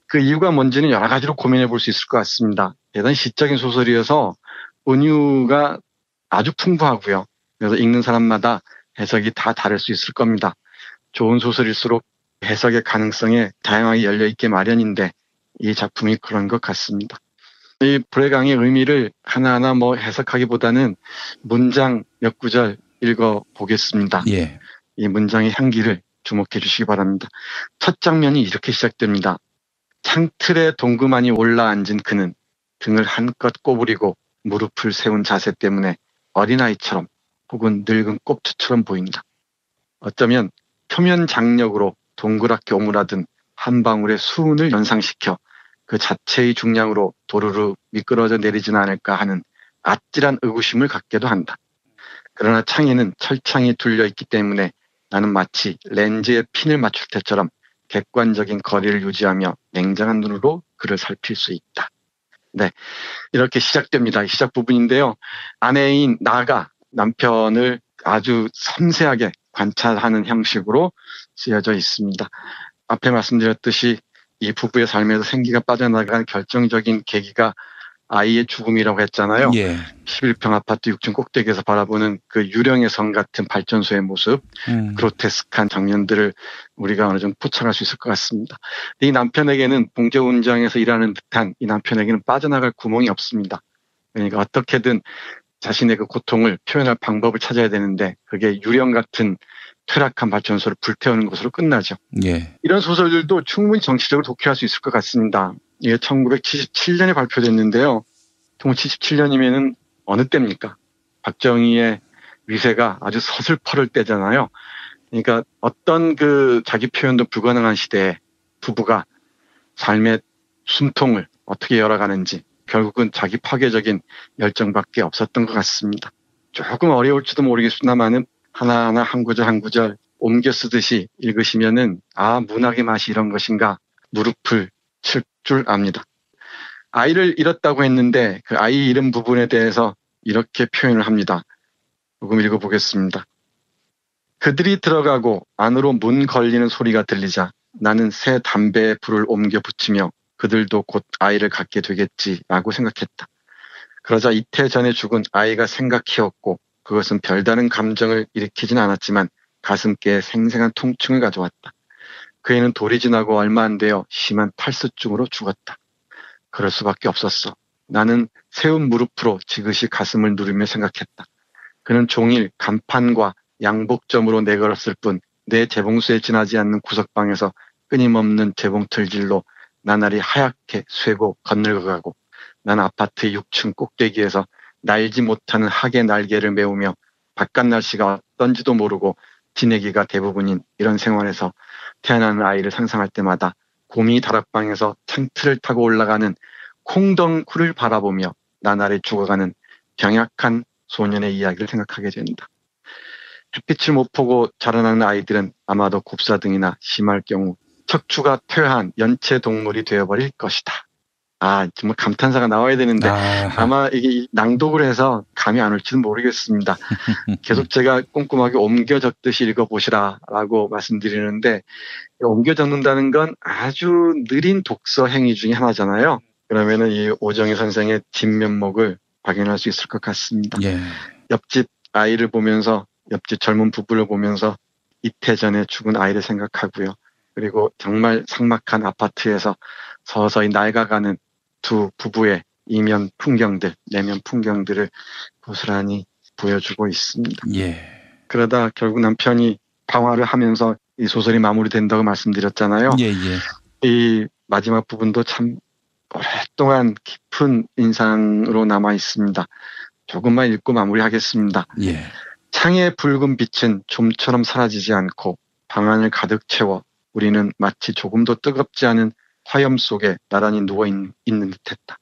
그 이유가 뭔지는 여러 가지로 고민해 볼 수 있을 것 같습니다. 대단히 시적인 소설이어서 은유가 아주 풍부하고요. 그래서 읽는 사람마다 해석이 다 다를 수 있을 겁니다. 좋은 소설일수록 해석의 가능성에 다양하게 열려있게 마련인데 이 작품이 그런 것 같습니다. 이 불의 강의 의미를 하나하나 해석하기보다는 문장 몇 구절 읽어보겠습니다. 예. 이 문장의 향기를 주목해 주시기 바랍니다. 첫 장면이 이렇게 시작됩니다. 창틀에 동그만히 올라앉은 그는 등을 한껏 꼬부리고 무릎을 세운 자세 때문에 어린아이처럼 혹은 늙은 꼽투처럼 보인다. 어쩌면 표면 장력으로 동그랗게 오므라든 한 방울의 수은을 연상시켜 그 자체의 중량으로 도루루 미끄러져 내리지는 않을까 하는 아찔한 의구심을 갖게도 한다. 그러나 창에는 철창이 둘려있기 때문에 나는 마치 렌즈에 핀을 맞출 때처럼 객관적인 거리를 유지하며 냉정한 눈으로 그를 살필 수 있다. 네, 이렇게 시작됩니다. 시작 부분인데요. 아내인 나가 남편을 아주 섬세하게 관찰하는 형식으로 쓰여져 있습니다. 앞에 말씀드렸듯이 이 부부의 삶에서 생기가 빠져나간 결정적인 계기가 아이의 죽음이라고 했잖아요. 예. 11평 아파트 6층 꼭대기에서 바라보는 그 유령의 성 같은 발전소의 모습, 그로테스크한 장면들을 우리가 어느 정도 포착할 수 있을 것 같습니다. 이 남편에게는 봉제운장에서 일하는 듯한 이 남편에게는 빠져나갈 구멍이 없습니다. 그러니까 어떻게든 자신의 그 고통을 표현할 방법을 찾아야 되는데 그게 유령 같은 퇴락한 발전소를 불태우는 것으로 끝나죠. 예. 이런 소설들도 충분히 정치적으로 독해할 수 있을 것 같습니다. 이게 1977년에 발표됐는데요. 1977년이면은 어느 때입니까? 박정희의 위세가 아주 서슬퍼를 때잖아요. 그러니까 어떤 그 자기 표현도 불가능한 시대에 부부가 삶의 숨통을 어떻게 열어가는지 결국은 자기 파괴적인 열정밖에 없었던 것 같습니다. 조금 어려울지도 모르겠습니다만은 하나하나 한 구절 한 구절 옮겨 쓰듯이 읽으시면은 문학의 맛이 이런 것인가 무릎을 칠 줄 압니다. 아이를 잃었다고 했는데 그 아이 잃은 부분에 대해서 이렇게 표현을 합니다. 조금 읽어보겠습니다. 그들이 들어가고 안으로 문 걸리는 소리가 들리자 나는 새 담배에 불을 옮겨 붙이며 그들도 곧 아이를 갖게 되겠지라고 생각했다. 그러자 이태 전에 죽은 아이가 생각해왔고 그것은 별다른 감정을 일으키진 않았지만 가슴께에 생생한 통증을 가져왔다. 그 애는 돌이 지나고 얼마 안 되어 심한 탈수증으로 죽었다. 그럴 수밖에 없었어. 나는 세운 무릎으로 지그시 가슴을 누르며 생각했다. 그는 종일 간판과 양복점으로 내걸었을 뿐 내 재봉수에 지나지 않는 구석방에서 끊임없는 재봉틀질로 나날이 하얗게 쇠고 거늘어가고 난 아파트의 6층 꼭대기에서 날지 못하는 학의 날개를 메우며 바깥 날씨가 어떤지도 모르고 지내기가 대부분인 이런 생활에서 태어나는 아이를 상상할 때마다 곰이 다락방에서 창틀을 타고 올라가는 콩덩쿨을 바라보며 나날이 죽어가는 병약한 소년의 이야기를 생각하게 된다. 햇빛을 못 보고 자라나는 아이들은 아마도 곱사등이나 심할 경우 척추가 퇴화한 연체 동물이 되어버릴 것이다. 정말 감탄사가 나와야 되는데 아마 이게 낭독을 해서 감이 안 올지는 모르겠습니다. 계속 제가 꼼꼼하게 옮겨 적듯이 읽어보시라라고 말씀드리는데 옮겨 적는다는 건 아주 느린 독서 행위 중에 하나잖아요. 그러면은 이 오정희 선생의 진면목을 발견할 수 있을 것 같습니다. 예. 옆집 아이를 보면서 옆집 젊은 부부를 보면서 이태 전에 죽은 아이를 생각하고요. 그리고 정말 삭막한 아파트에서 서서히 낡아가는 두 부부의 이면 풍경들, 내면 풍경들을 고스란히 보여주고 있습니다. 예. 그러다 결국 남편이 방화를 하면서 이 소설이 마무리된다고 말씀드렸잖아요. 예, 예. 이 마지막 부분도 참 오랫동안 깊은 인상으로 남아 있습니다. 조금만 읽고 마무리하겠습니다. 예. 창의 붉은 빛은 좀처럼 사라지지 않고 방 안을 가득 채워 우리는 마치 조금도 뜨겁지 않은 화염 속에 나란히 누워있는 듯했다.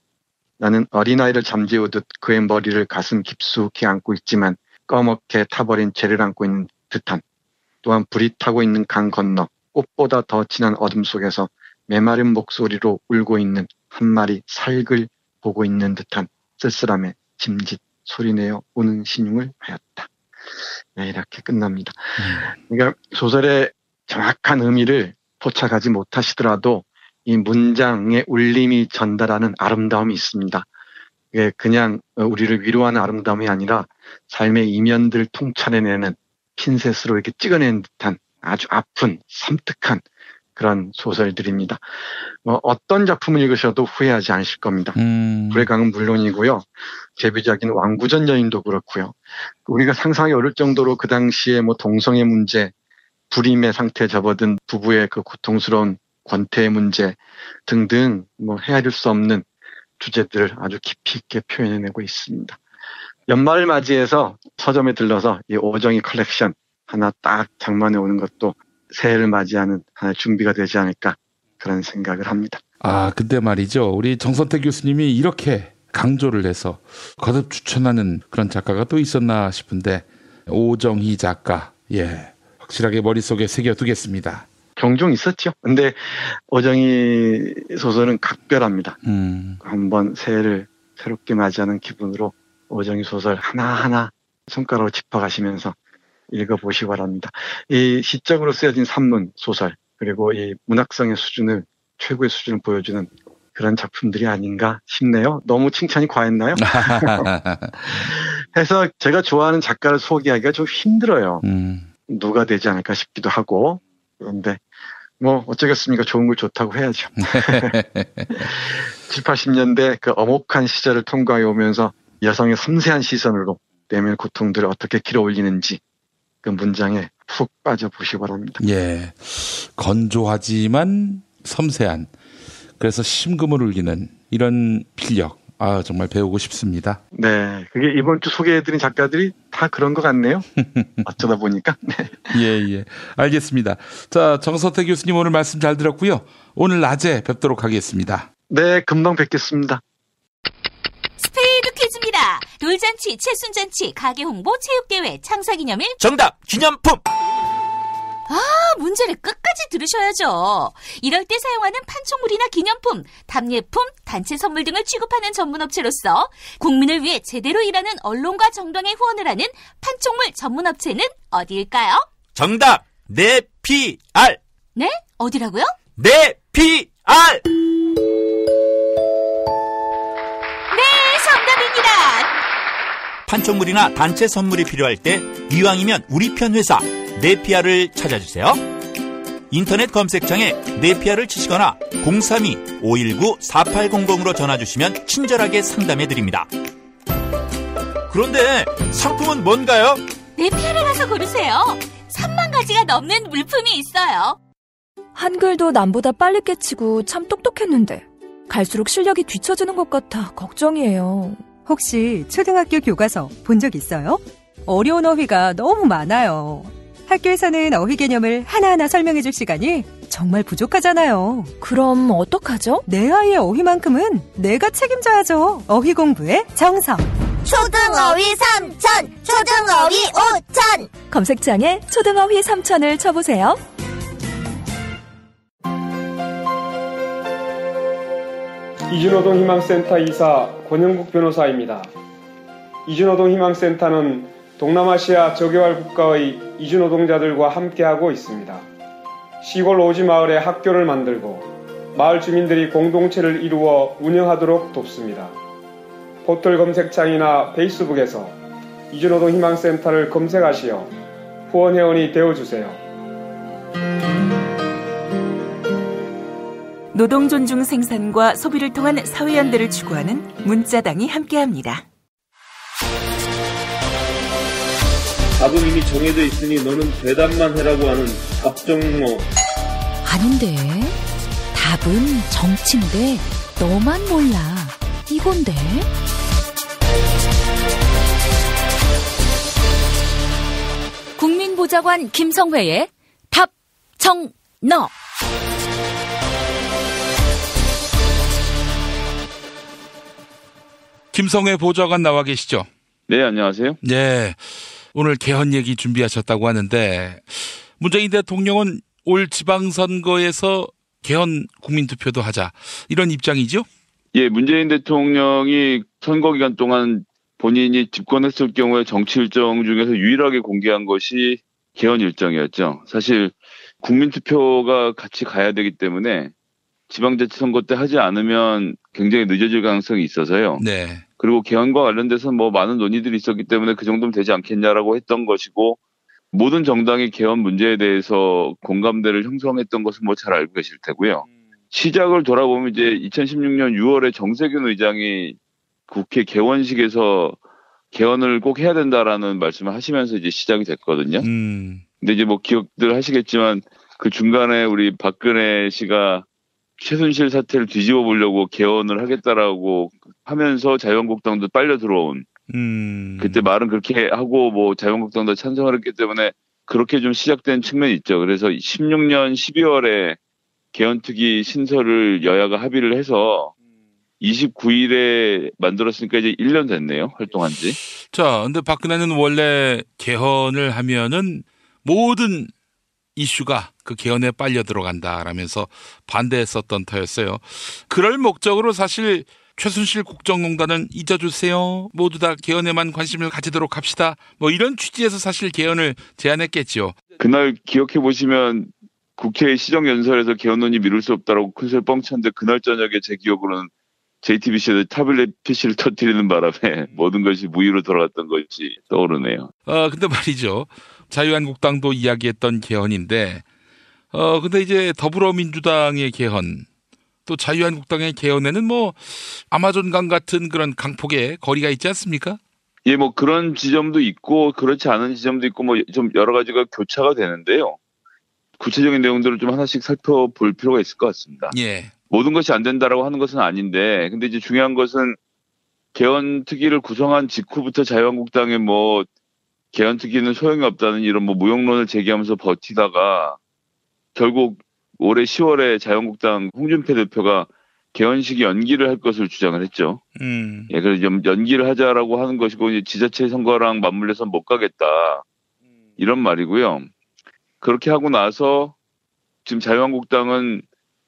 나는 어린아이를 잠재우듯 그의 머리를 가슴 깊숙이 안고 있지만 꺼멓게 타버린 죄를 안고 있는 듯한 또한 불이 타고 있는 강 건너 꽃보다 더 진한 어둠 속에서 메마른 목소리로 울고 있는 한 마리 살글 보고 있는 듯한 쓸쓸함에 짐짓 소리내어 우는 신용을 하였다. 네, 이렇게 끝납니다. 그러니까 소설의 정확한 의미를 포착하지 못하시더라도 이 문장의 울림이 전달하는 아름다움이 있습니다. 이게 그냥 우리를 위로하는 아름다움이 아니라 삶의 이면들을 통찰해내는 핀셋으로 이렇게 찍어낸 듯한 아주 아픈 섬뜩한 그런 소설들입니다. 어떤 작품을 읽으셔도 후회하지 않으실 겁니다. 불의 강은 물론이고요. 데뷔작인 왕구전 여인도 그렇고요. 우리가 상상하기 어려울 정도로 그 당시에 동성애 문제, 불임의 상태에 접어든 부부의 그 고통스러운 권태의 문제 등등 헤아릴 수 없는 주제들을 아주 깊이 있게 표현해내고 있습니다. 연말을 맞이해서 서점에 들러서 이 오정희 컬렉션 하나 딱 장만해 오는 것도 새해를 맞이하는 하나의 준비가 되지 않을까 그런 생각을 합니다. 근데 말이죠. 우리 정선택 교수님이 이렇게 강조를 해서 거듭 추천하는 그런 작가가 또 있었나 싶은데 오정희 작가. 예, 확실하게 머릿속에 새겨두겠습니다. 종종 있었죠. 근데 오정희 소설은 각별합니다. 한번 새해를 새롭게 맞이하는 기분으로 오정희 소설 하나하나 손가락으로 짚어가시면서 읽어보시기 바랍니다. 이 시적으로 쓰여진 산문, 소설, 그리고 이 문학성의 수준을, 최고의 수준을 보여주는 그런 작품들이 아닌가 싶네요. 너무 칭찬이 과했나요? 해서 제가 좋아하는 작가를 소개하기가 좀 힘들어요. 누가 되지 않을까 싶기도 하고. 그런데 어쩌겠습니까? 좋은 걸 좋다고 해야죠. 7, 80년대 그 엄혹한 시절을 통과해 오면서 여성의 섬세한 시선으로 내면의 고통들을 어떻게 길어올리는지 그 문장에 푹 빠져보시기 바랍니다. 예, 건조하지만 섬세한, 그래서 심금을 울리는 이런 필력, 정말 배우고 싶습니다. 네, 그게 이번 주 소개해드린 작가들이 다 그런 것 같네요. 어쩌다 보니까. 네. 예, 알겠습니다. 자, 정선택 교수님 오늘 말씀 잘 들었고요. 오늘 낮에 뵙도록 하겠습니다. 네, 금방 뵙겠습니다. 스페이드 퀴즈입니다. 돌잔치, 채순잔치, 가게 홍보, 체육대회, 창사기념일. 정답! 기념품! 문제를 끝까지 들으셔야죠. 이럴 때 사용하는 판촉물이나 기념품, 답례품, 단체 선물 등을 취급하는 전문업체로서 국민을 위해 제대로 일하는 언론과 정당에 후원을 하는 판촉물 전문업체는 어디일까요? 정답! 네피알! 네? 어디라고요? 네피알! 네, 정답입니다. 판촉물이나 단체 선물이 필요할 때 이왕이면 우리 편 회사 네피아를 찾아주세요. 인터넷 검색창에 네피아를 치시거나 032-519-4800으로 전화주시면 친절하게 상담해드립니다. 그런데 상품은 뭔가요? 네피아를 가서 고르세요. 3만 가지가 넘는 물품이 있어요. 한글도 남보다 빨리 깨치고 참 똑똑했는데 갈수록 실력이 뒤처지는 것 같아 걱정이에요. 혹시 초등학교 교과서 본 적 있어요? 어려운 어휘가 너무 많아요. 학교에서는 어휘 개념을 하나하나 설명해줄 시간이 정말 부족하잖아요. 그럼 어떡하죠? 내 아이의 어휘만큼은 내가 책임져야죠. 어휘 공부의 정성. 초등어휘 3000, 초등어휘 5000. 검색창에 초등어휘 3000을 쳐보세요. 이준호동 희망센터 이사 권영국 변호사입니다. 이준호동 희망센터는 동남아시아 저개발 국가의 이주노동자들과 함께하고 있습니다. 시골 오지 마을에 학교를 만들고 마을 주민들이 공동체를 이루어 운영하도록 돕습니다. 포털 검색창이나 페이스북에서 이주노동 희망센터를 검색하시어 후원회원이 되어주세요. 노동 존중 생산과 소비를 통한 사회연대를 추구하는 문자당이 함께합니다. 답은 이미 정해져 있으니 너는 대답만 해라고 하는 답정모. 아닌데. 답은 정치인데 너만 몰라. 이건데. 국민보좌관 김성회의 답정너. 김성회 보좌관 나와 계시죠? 네, 안녕하세요. 네. 오늘 개헌 얘기 준비하셨다고 하는데 문재인 대통령은 올 지방선거에서 개헌 국민투표도 하자 이런 입장이죠? 예, 문재인 대통령이 선거 기간 동안 본인이 집권했을 경우에 정치 일정 중에서 유일하게 공개한 것이 개헌 일정이었죠. 사실 국민투표가 같이 가야 되기 때문에 지방자치선거 때 하지 않으면 굉장히 늦어질 가능성이 있어서요. 네. 그리고 개헌과 관련돼서 많은 논의들이 있었기 때문에 그 정도면 되지 않겠냐라고 했던 것이고 모든 정당이 개헌 문제에 대해서 공감대를 형성했던 것은 뭐 잘 알고 계실 테고요. 시작을 돌아보면 이제 2016년 6월에 정세균 의장이 국회 개원식에서 개헌을 꼭 해야 된다라는 말씀을 하시면서 이제 시작이 됐거든요. 근데 이제 뭐 기억들 하시겠지만 그 중간에 우리 박근혜 씨가 최순실 사태를 뒤집어 보려고 개헌을 하겠다라고 하면서 자유한국당도 빨려 들어온 그때 말은 그렇게 하고 뭐 자유한국당도 찬성을 했기 때문에 그렇게 좀 시작된 측면이 있죠. 그래서 16년 12월에 개헌특위 신설을 여야가 합의를 해서 29일에 만들었으니까 이제 1년 됐네요. 활동한 지. 자, 근데 박근혜는 원래 개헌을 하면은 모든 이슈가 그 개헌에 빨려 들어간다라면서 반대했었던 터였어요. 그럴 목적으로 사실 최순실 국정농단은 잊어주세요. 모두 다 개헌에만 관심을 가지도록 합시다. 뭐 이런 취지에서 사실 개헌을 제안했겠죠. 그날 기억해 보시면 국회 시정연설에서 개헌론이 미룰 수 없다라고 큰소리 뻥쳤는데 그날 저녁에 제 기억으로는 JTBC에서 타블렛 PC를 터뜨리는 바람에 모든 것이 무위로 돌아갔던 것이 떠오르네요. 근데 말이죠. 자유한국당도 이야기했던 개헌인데, 근데 이제 더불어민주당의 개헌, 또 자유한국당의 개헌에는 뭐 아마존강 같은 그런 강폭의 거리가 있지 않습니까? 예, 뭐 그런 지점도 있고 그렇지 않은 지점도 있고 뭐 좀 여러 가지가 교차가 되는데요. 구체적인 내용들을 좀 하나씩 살펴볼 필요가 있을 것 같습니다. 예. 모든 것이 안 된다라고 하는 것은 아닌데, 근데 이제 중요한 것은 개헌 특위를 구성한 직후부터 자유한국당에 뭐 개헌 특위는 소용이 없다는 이런 뭐 무용론을 제기하면서 버티다가 결국 올해 10월에 자유한국당 홍준표 대표가 개헌식이 연기를 할 것을 주장을 했죠. 예, 그래서 연기를 하자라고 하는 것이고 이제 지자체 선거랑 맞물려서 못 가겠다 이런 말이고요. 그렇게 하고 나서 지금 자유한국당은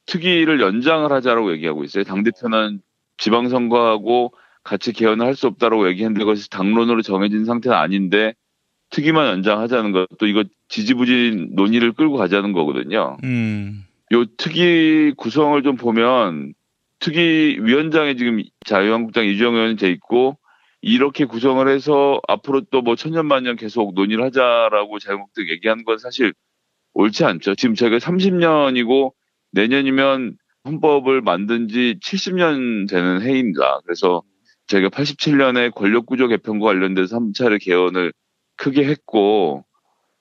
특위를 연장을 하자라고 얘기하고 있어요. 당대표는 지방선거하고 같이 개헌을 할 수 없다라고 얘기했는데 그것이 당론으로 정해진 상태는 아닌데 특위만 연장하자는 것도 이거 지지부진 논의를 끌고 가자는 거거든요. 요 특위 구성을 좀 보면 특위 위원장에 지금 자유한국당 이주영 의원이 돼 있고 이렇게 구성을 해서 앞으로 또 뭐 천년만년 계속 논의를 하자라고 자유한국당 얘기하는 건 사실 옳지 않죠. 지금 저희가 30년이고 내년이면 헌법을 만든 지 70년 되는 해입니다. 그래서 저희가 87년에 권력구조 개편과 관련돼서 3차례 개헌을 크게 했고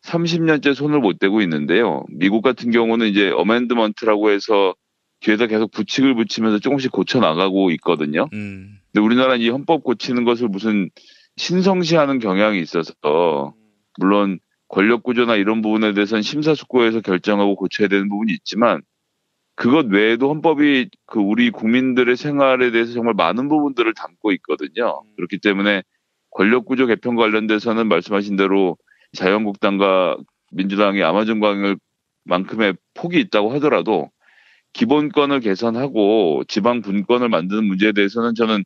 30년째 손을 못 대고 있는데요. 미국 같은 경우는 이제 어멘드먼트라고 해서 뒤에다 계속 부칙을 붙이면서 조금씩 고쳐 나가고 있거든요. 근데 우리나라는 이 헌법 고치는 것을 무슨 신성시하는 경향이 있어서 물론 권력구조나 이런 부분에 대해서는 심사숙고해서 결정하고 고쳐야 되는 부분이 있지만 그것 외에도 헌법이 그 우리 국민들의 생활에 대해서 정말 많은 부분들을 담고 있거든요. 그렇기 때문에 권력구조 개편 관련돼서는 말씀하신 대로 자유한국당과 민주당이 아마존강을 만큼의 폭이 있다고 하더라도 기본권을 개선하고 지방 분권을 만드는 문제에 대해서는 저는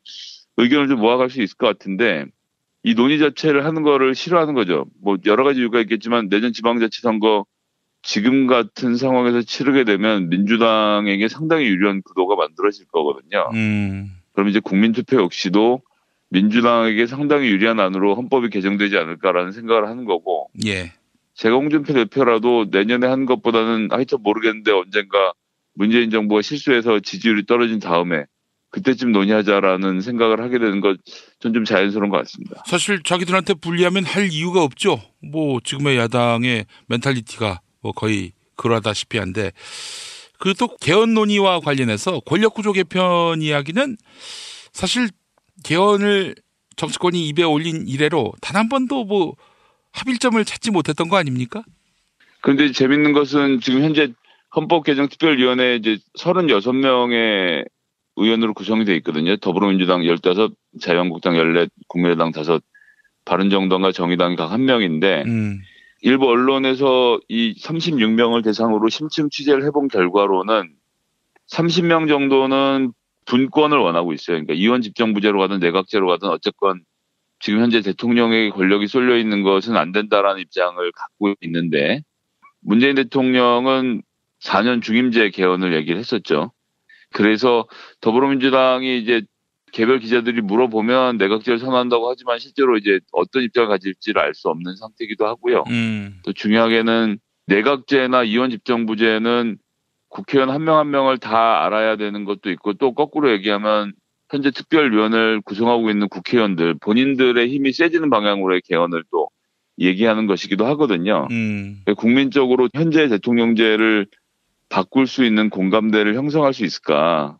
의견을 좀 모아갈 수 있을 것 같은데 이 논의 자체를 하는 거를 싫어하는 거죠. 뭐 여러 가지 이유가 있겠지만 내년 지방자치선거 지금 같은 상황에서 치르게 되면 민주당에게 상당히 유리한 구도가 만들어질 거거든요. 그럼 이제 국민투표 역시도 민주당에게 상당히 유리한 안으로 헌법이 개정되지 않을까라는 생각을 하는 거고. 예. 제가 홍준표 대표라도 내년에 하는 것보다는 하여튼 모르겠는데 언젠가 문재인 정부가 실수해서 지지율이 떨어진 다음에 그때쯤 논의하자라는 생각을 하게 되는 것 전 좀 자연스러운 것 같습니다. 사실 자기들한테 불리하면 할 이유가 없죠. 뭐 지금의 야당의 멘탈리티가 뭐 거의 그러다시피 한데 그리고 또 개헌 논의와 관련해서 권력구조 개편 이야기는 사실 개헌을 정치권이 입에 올린 이래로 단 한 번도 뭐 합의점을 찾지 못했던 거 아닙니까? 그런데 재밌는 것은 지금 현재 헌법개정특별위원회 이제 36명의 의원으로 구성이 돼 있거든요. 더불어민주당 15, 자유한국당 14, 국민의당 5, 바른정당과 정의당이 각 1명인데 일부 언론에서 이 36명을 대상으로 심층 취재를 해본 결과로는 30명 정도는 분권을 원하고 있어요. 그러니까 이원 집정부제로 가든 내각제로 가든 어쨌건 지금 현재 대통령에게 권력이 쏠려 있는 것은 안 된다라는 입장을 갖고 있는데 문재인 대통령은 4년 중임제 개헌을 얘기를 했었죠. 그래서 더불어민주당이 이제 개별 기자들이 물어보면 내각제를 선호한다고 하지만 실제로 이제 어떤 입장을 가질지를 알 수 없는 상태이기도 하고요. 또 중요하게는 내각제나 이원 집정부제는 국회의원 한 명 한 명을 다 알아야 되는 것도 있고 또 거꾸로 얘기하면 현재 특별위원회를 구성하고 있는 국회의원들 본인들의 힘이 세지는 방향으로의 개헌을 또 얘기하는 것이기도 하거든요. 국민적으로 현재 대통령제를 바꿀 수 있는 공감대를 형성할 수 있을까?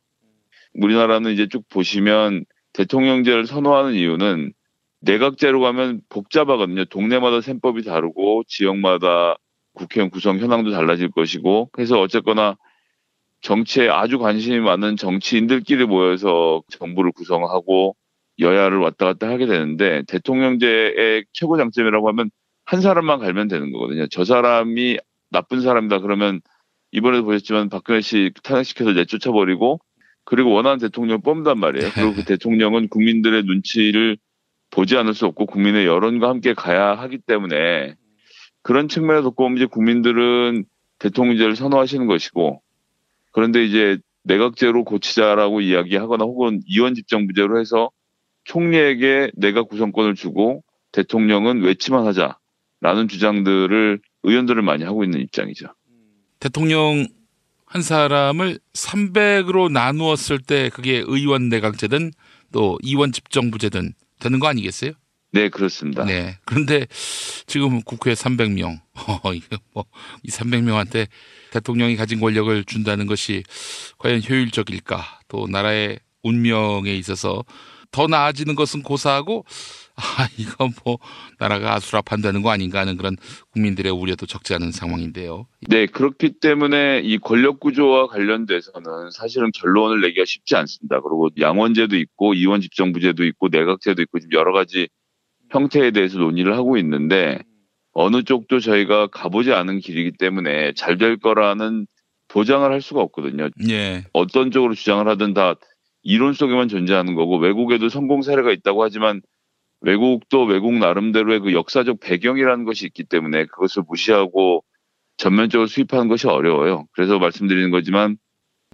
우리나라는 이제 쭉 보시면 대통령제를 선호하는 이유는 내각제로 가면 복잡하거든요. 동네마다 셈법이 다르고 지역마다 국회의원 구성 현황도 달라질 것이고 그래서 어쨌거나 정치에 아주 관심이 많은 정치인들끼리 모여서 정부를 구성하고 여야를 왔다 갔다 하게 되는데 대통령제의 최고 장점이라고 하면 한 사람만 갈면 되는 거거든요. 저 사람이 나쁜 사람이다 그러면 이번에도 보셨지만 박근혜 씨 탄핵시켜서 내쫓아버리고 그리고 원하는 대통령을 뽑는단 말이에요. 그리고 그 대통령은 국민들의 눈치를 보지 않을 수 없고 국민의 여론과 함께 가야 하기 때문에 그런 측면에서 놓고 보면 이제 국민들은 대통령제를 선호하시는 것이고 그런데 이제 내각제로 고치자라고 이야기하거나 혹은 이원 집정부제로 해서 총리에게 내각 구성권을 주고 대통령은 외치만 하자라는 주장들을 의원들을 많이 하고 있는 입장이죠. 대통령 한 사람을 300으로 나누었을 때 그게 의원 내각제든 또 이원 집정부제든 되는 거 아니겠어요? 네, 그렇습니다. 네. 그런데 지금 국회 300명, 이거 뭐, 이 300명한테 대통령이 가진 권력을 준다는 것이 과연 효율적일까? 또 나라의 운명에 있어서 더 나아지는 것은 고사하고, 이건 뭐, 나라가 아수라판되는 거 아닌가 하는 그런 국민들의 우려도 적지 않은 상황인데요. 네, 그렇기 때문에 이 권력 구조와 관련돼서는 사실은 결론을 내기가 쉽지 않습니다. 그리고 양원제도 있고, 이원 집정부제도 있고, 내각제도 있고, 지금 여러 가지 형태에 대해서 논의를 하고 있는데 어느 쪽도 저희가 가보지 않은 길이기 때문에 잘 될 거라는 보장을 할 수가 없거든요. 예. 어떤 쪽으로 주장을 하든 다 이론 속에만 존재하는 거고 외국에도 성공 사례가 있다고 하지만 외국도 외국 나름대로의 그 역사적 배경이라는 것이 있기 때문에 그것을 무시하고 전면적으로 수입하는 것이 어려워요. 그래서 말씀드리는 거지만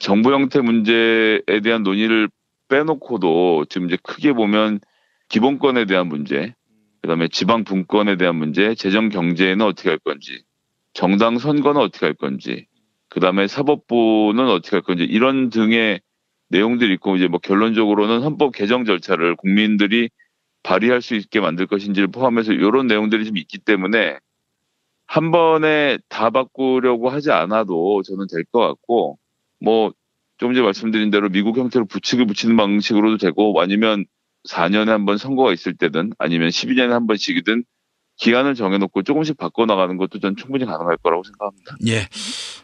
정부 형태 문제에 대한 논의를 빼놓고도 지금 이제 크게 보면 기본권에 대한 문제, 그다음에 지방 분권에 대한 문제, 재정 경제는 어떻게 할 건지, 정당 선거는 어떻게 할 건지, 그다음에 사법부는 어떻게 할 건지 이런 등의 내용들이 있고 이제 뭐 결론적으로는 헌법 개정 절차를 국민들이 발의할 수 있게 만들 것인지를 포함해서 이런 내용들이 좀 있기 때문에 한 번에 다 바꾸려고 하지 않아도 저는 될 것 같고 뭐 좀 전에 말씀드린 대로 미국 형태로 부칙을 붙이는 방식으로도 되고 아니면 4년에 한 번 선거가 있을 때든 아니면 12년에 한 번씩이든 기한을 정해놓고 조금씩 바꿔나가는 것도 전 충분히 가능할 거라고 생각합니다. 예,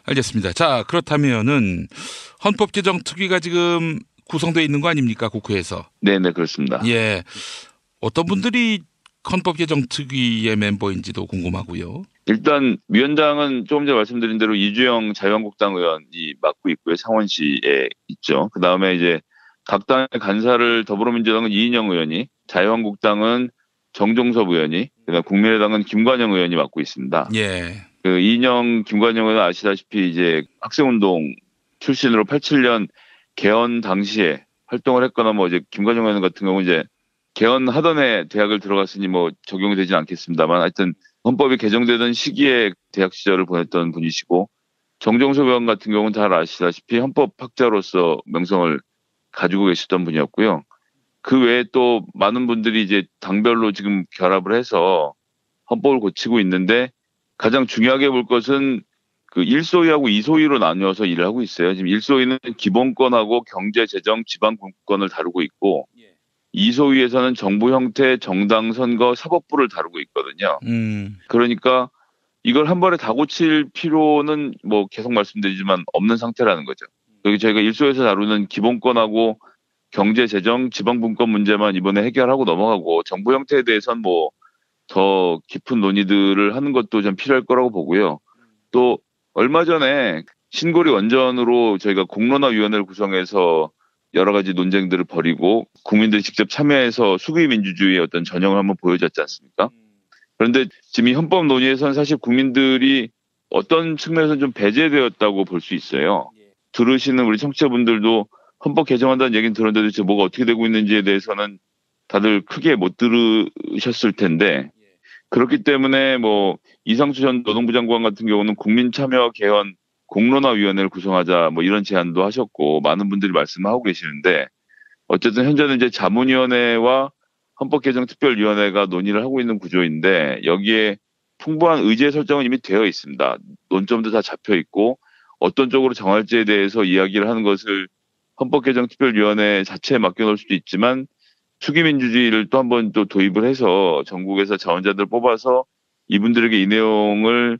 알겠습니다. 자, 그렇다면은 헌법개정특위가 지금 구성되어 있는 거 아닙니까? 국회에서. 네네, 그렇습니다. 예, 어떤 분들이 헌법개정특위의 멤버인지도 궁금하고요. 일단 위원장은 조금 전에 말씀드린 대로 이주영 자유한국당 의원이 맡고 있고요. 창원시에 있죠. 그다음에 이제 각 당의 간사를 더불어민주당은 이인영 의원이, 자유한국당은 정종섭 의원이, 그다음 국민의당은 김관영 의원이 맡고 있습니다. 예. 그 이인영, 김관영 의원 아시다시피 이제 학생운동 출신으로 87년 개헌 당시에 활동을 했거나 뭐 이제 김관영 의원 같은 경우 이제 개헌하던 해 대학을 들어갔으니 뭐 적용이 되진 않겠습니다만 하여튼 헌법이 개정되던 시기에 대학 시절을 보냈던 분이시고 정종섭 의원 같은 경우는 잘 아시다시피 헌법학자로서 명성을 가지고 계셨던 분이었고요. 그 외에 또 많은 분들이 이제 당별로 지금 결합을 해서 헌법을 고치고 있는데 가장 중요하게 볼 것은 그 1소위하고 2소위로 나뉘어서 일을 하고 있어요. 지금 1소위는 기본권하고 경제, 재정, 지방분권을 다루고 있고 2소위에서는 정부 형태, 정당 선거, 사법부를 다루고 있거든요. 그러니까 이걸 한 번에 다 고칠 필요는 뭐 계속 말씀드리지만 없는 상태라는 거죠. 여기 저희가 1소에서 다루는 기본권하고 경제, 재정, 지방분권 문제만 이번에 해결하고 넘어가고 정부 형태에 대해서는 뭐 더 깊은 논의들을 하는 것도 좀 필요할 거라고 보고요. 또 얼마 전에 신고리 원전으로 저희가 공론화위원회를 구성해서 여러 가지 논쟁들을 벌이고 국민들이 직접 참여해서 수구위 민주주의의 어떤 전형을 한번 보여줬지 않습니까? 그런데 지금 이 헌법 논의에서는 사실 국민들이 어떤 측면에서는 좀 배제되었다고 볼 수 있어요. 들으시는 우리 청취자분들도 헌법 개정한다는 얘기는 들었는데 도대체 뭐가 어떻게 되고 있는지에 대해서는 다들 크게 못 들으셨을 텐데 그렇기 때문에 뭐 이상수 전 노동부 장관 같은 경우는 국민참여 개헌 공론화위원회를 구성하자 뭐 이런 제안도 하셨고 많은 분들이 말씀하고 계시는데 어쨌든 현재는 이제 자문위원회와 헌법개정특별위원회가 논의를 하고 있는 구조인데 여기에 풍부한 의제 설정은 이미 되어 있습니다. 논점도 다 잡혀 있고 어떤 쪽으로 정할지에 대해서 이야기를 하는 것을 헌법개정특별위원회 자체에 맡겨놓을 수도 있지만 수기민주주의를 또 한번 또 도입을 해서 전국에서 자원자들을 뽑아서 이분들에게 이 내용을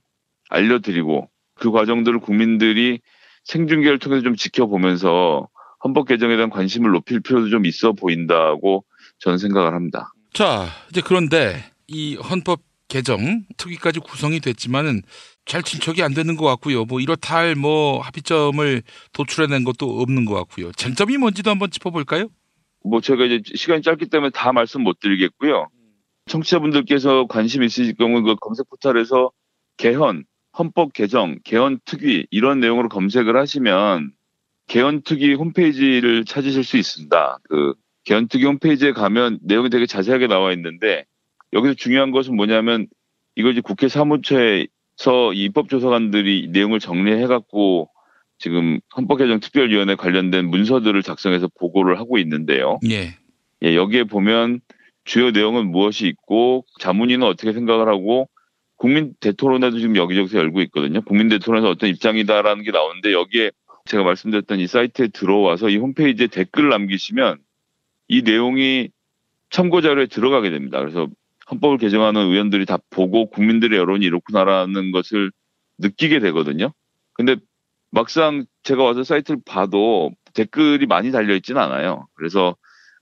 알려드리고 그 과정들을 국민들이 생중계를 통해서 좀 지켜보면서 헌법 개정에 대한 관심을 높일 필요도 좀 있어 보인다고 저는 생각을 합니다. 자, 이제 그런데 이 헌법 개정 특위까지 구성이 됐지만은 잘 진척이 안 되는 것 같고요. 뭐 이렇다 할 뭐 합의점을 도출해낸 것도 없는 것 같고요. 쟁점이 뭔지도 한번 짚어볼까요? 뭐 제가 이제 시간이 짧기 때문에 다 말씀 못 드리겠고요. 청취자분들께서 관심 있으실 경우 그 검색 포털에서 개헌, 헌법 개정, 개헌 특위 이런 내용으로 검색을 하시면 개헌 특위 홈페이지를 찾으실 수 있습니다. 그 개헌 특위 홈페이지에 가면 내용이 되게 자세하게 나와 있는데 여기서 중요한 것은 뭐냐면 이걸 이제 국회 사무처에서 이 입법조사관들이 내용을 정리해갖고 지금 헌법개정특별위원회 관련된 문서들을 작성해서 보고를 하고 있는데요. 예, 여기에 보면 주요 내용은 무엇이 있고 자문위는 어떻게 생각을 하고 국민 대토론회도 지금 여기저기서 열고 있거든요. 국민 대토론에서 어떤 입장이다라는 게 나오는데 여기에 제가 말씀드렸던 이 사이트에 들어와서 이 홈페이지에 댓글을 남기시면 이 내용이 참고 자료에 들어가게 됩니다. 그래서 헌법을 개정하는 의원들이 다 보고 국민들의 여론이 이렇구나라는 것을 느끼게 되거든요. 근데 막상 제가 와서 사이트를 봐도 댓글이 많이 달려있지는 않아요. 그래서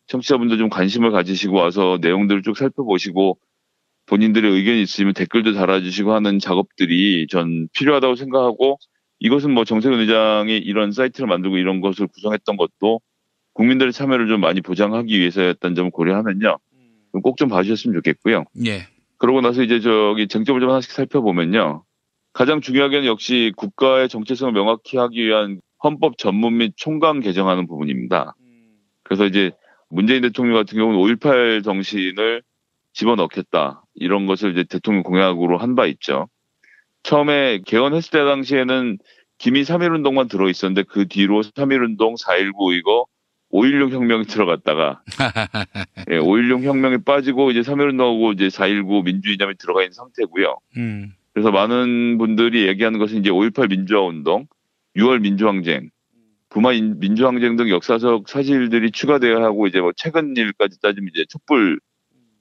청취자분들 좀 관심을 가지시고 와서 내용들을 쭉 살펴보시고 본인들의 의견이 있으면 댓글도 달아주시고 하는 작업들이 전 필요하다고 생각하고 이것은 뭐 정세균 의장이 이런 사이트를 만들고 이런 것을 구성했던 것도 국민들의 참여를 좀 많이 보장하기 위해서였다는 점을 고려하면요. 꼭 좀 봐주셨으면 좋겠고요. 예. 그러고 나서 이제 쟁점을 좀 하나씩 살펴보면요. 가장 중요하게는 역시 국가의 정체성을 명확히 하기 위한 헌법 전문 및 총강 개정하는 부분입니다. 그래서 이제 문재인 대통령 같은 경우는 5.18 정신을 집어넣겠다. 이런 것을 이제 대통령 공약으로 한 바 있죠. 처음에 개헌했을 때 당시에는 기미 3.1운동만 들어있었는데 그 뒤로 3.1운동, 4.19 이거 5.16 혁명이 들어갔다가 5.16 혁명이 빠지고 이제 3.1운동하고 이제 4.19 민주이념이 들어가 있는 상태고요. 그래서 많은 분들이 얘기하는 것은 이제 5.18 민주화운동, 6월 민주항쟁, 부마 민주항쟁 등 역사적 사실들이 추가되어야 하고 이제 뭐 최근 일까지 따지면 이제 촛불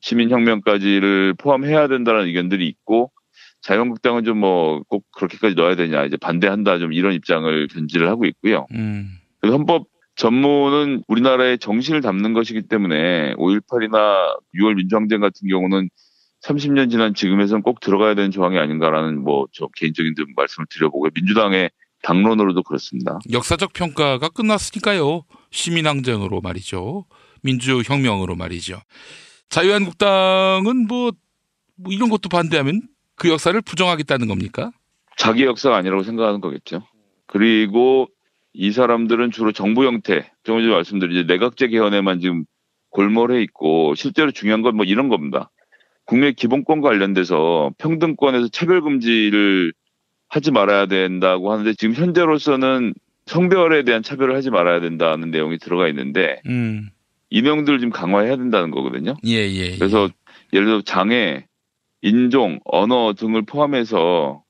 시민혁명까지를 포함해야 된다는 의견들이 있고 자유한국당은 좀 뭐 꼭 그렇게까지 넣어야 되냐 이제 반대한다 좀 이런 입장을 견지를 하고 있고요. 그래서 헌법 전문은 우리나라의 정신을 담는 것이기 때문에 5.18이나 6월 민주항쟁 같은 경우는 30년 지난 지금에선 꼭 들어가야 되는 조항이 아닌가라는 뭐 저 개인적인 좀 말씀을 드려보고요. 민주당의 당론으로도 그렇습니다. 역사적 평가가 끝났으니까요. 시민항쟁으로 말이죠. 민주혁명으로 말이죠. 자유한국당은 뭐 이런 것도 반대하면 그 역사를 부정하겠다는 겁니까? 자기 역사가 아니라고 생각하는 거겠죠. 그리고 이 사람들은 주로 정부 형태, 좀 전에 말씀드린 내각제 개헌에만 지금 골몰해 있고 실제로 중요한 건 뭐 이런 겁니다. 국민의 기본권과 관련돼서 평등권에서 차별금지를 하지 말아야 된다고 하는데 지금 현재로서는 성별에 대한 차별을 하지 말아야 된다는 내용이 들어가 있는데 이 내용들을 좀 강화해야 된다는 거거든요. 그래서 예를 들어 장애, 인종, 언어 등을 포함해서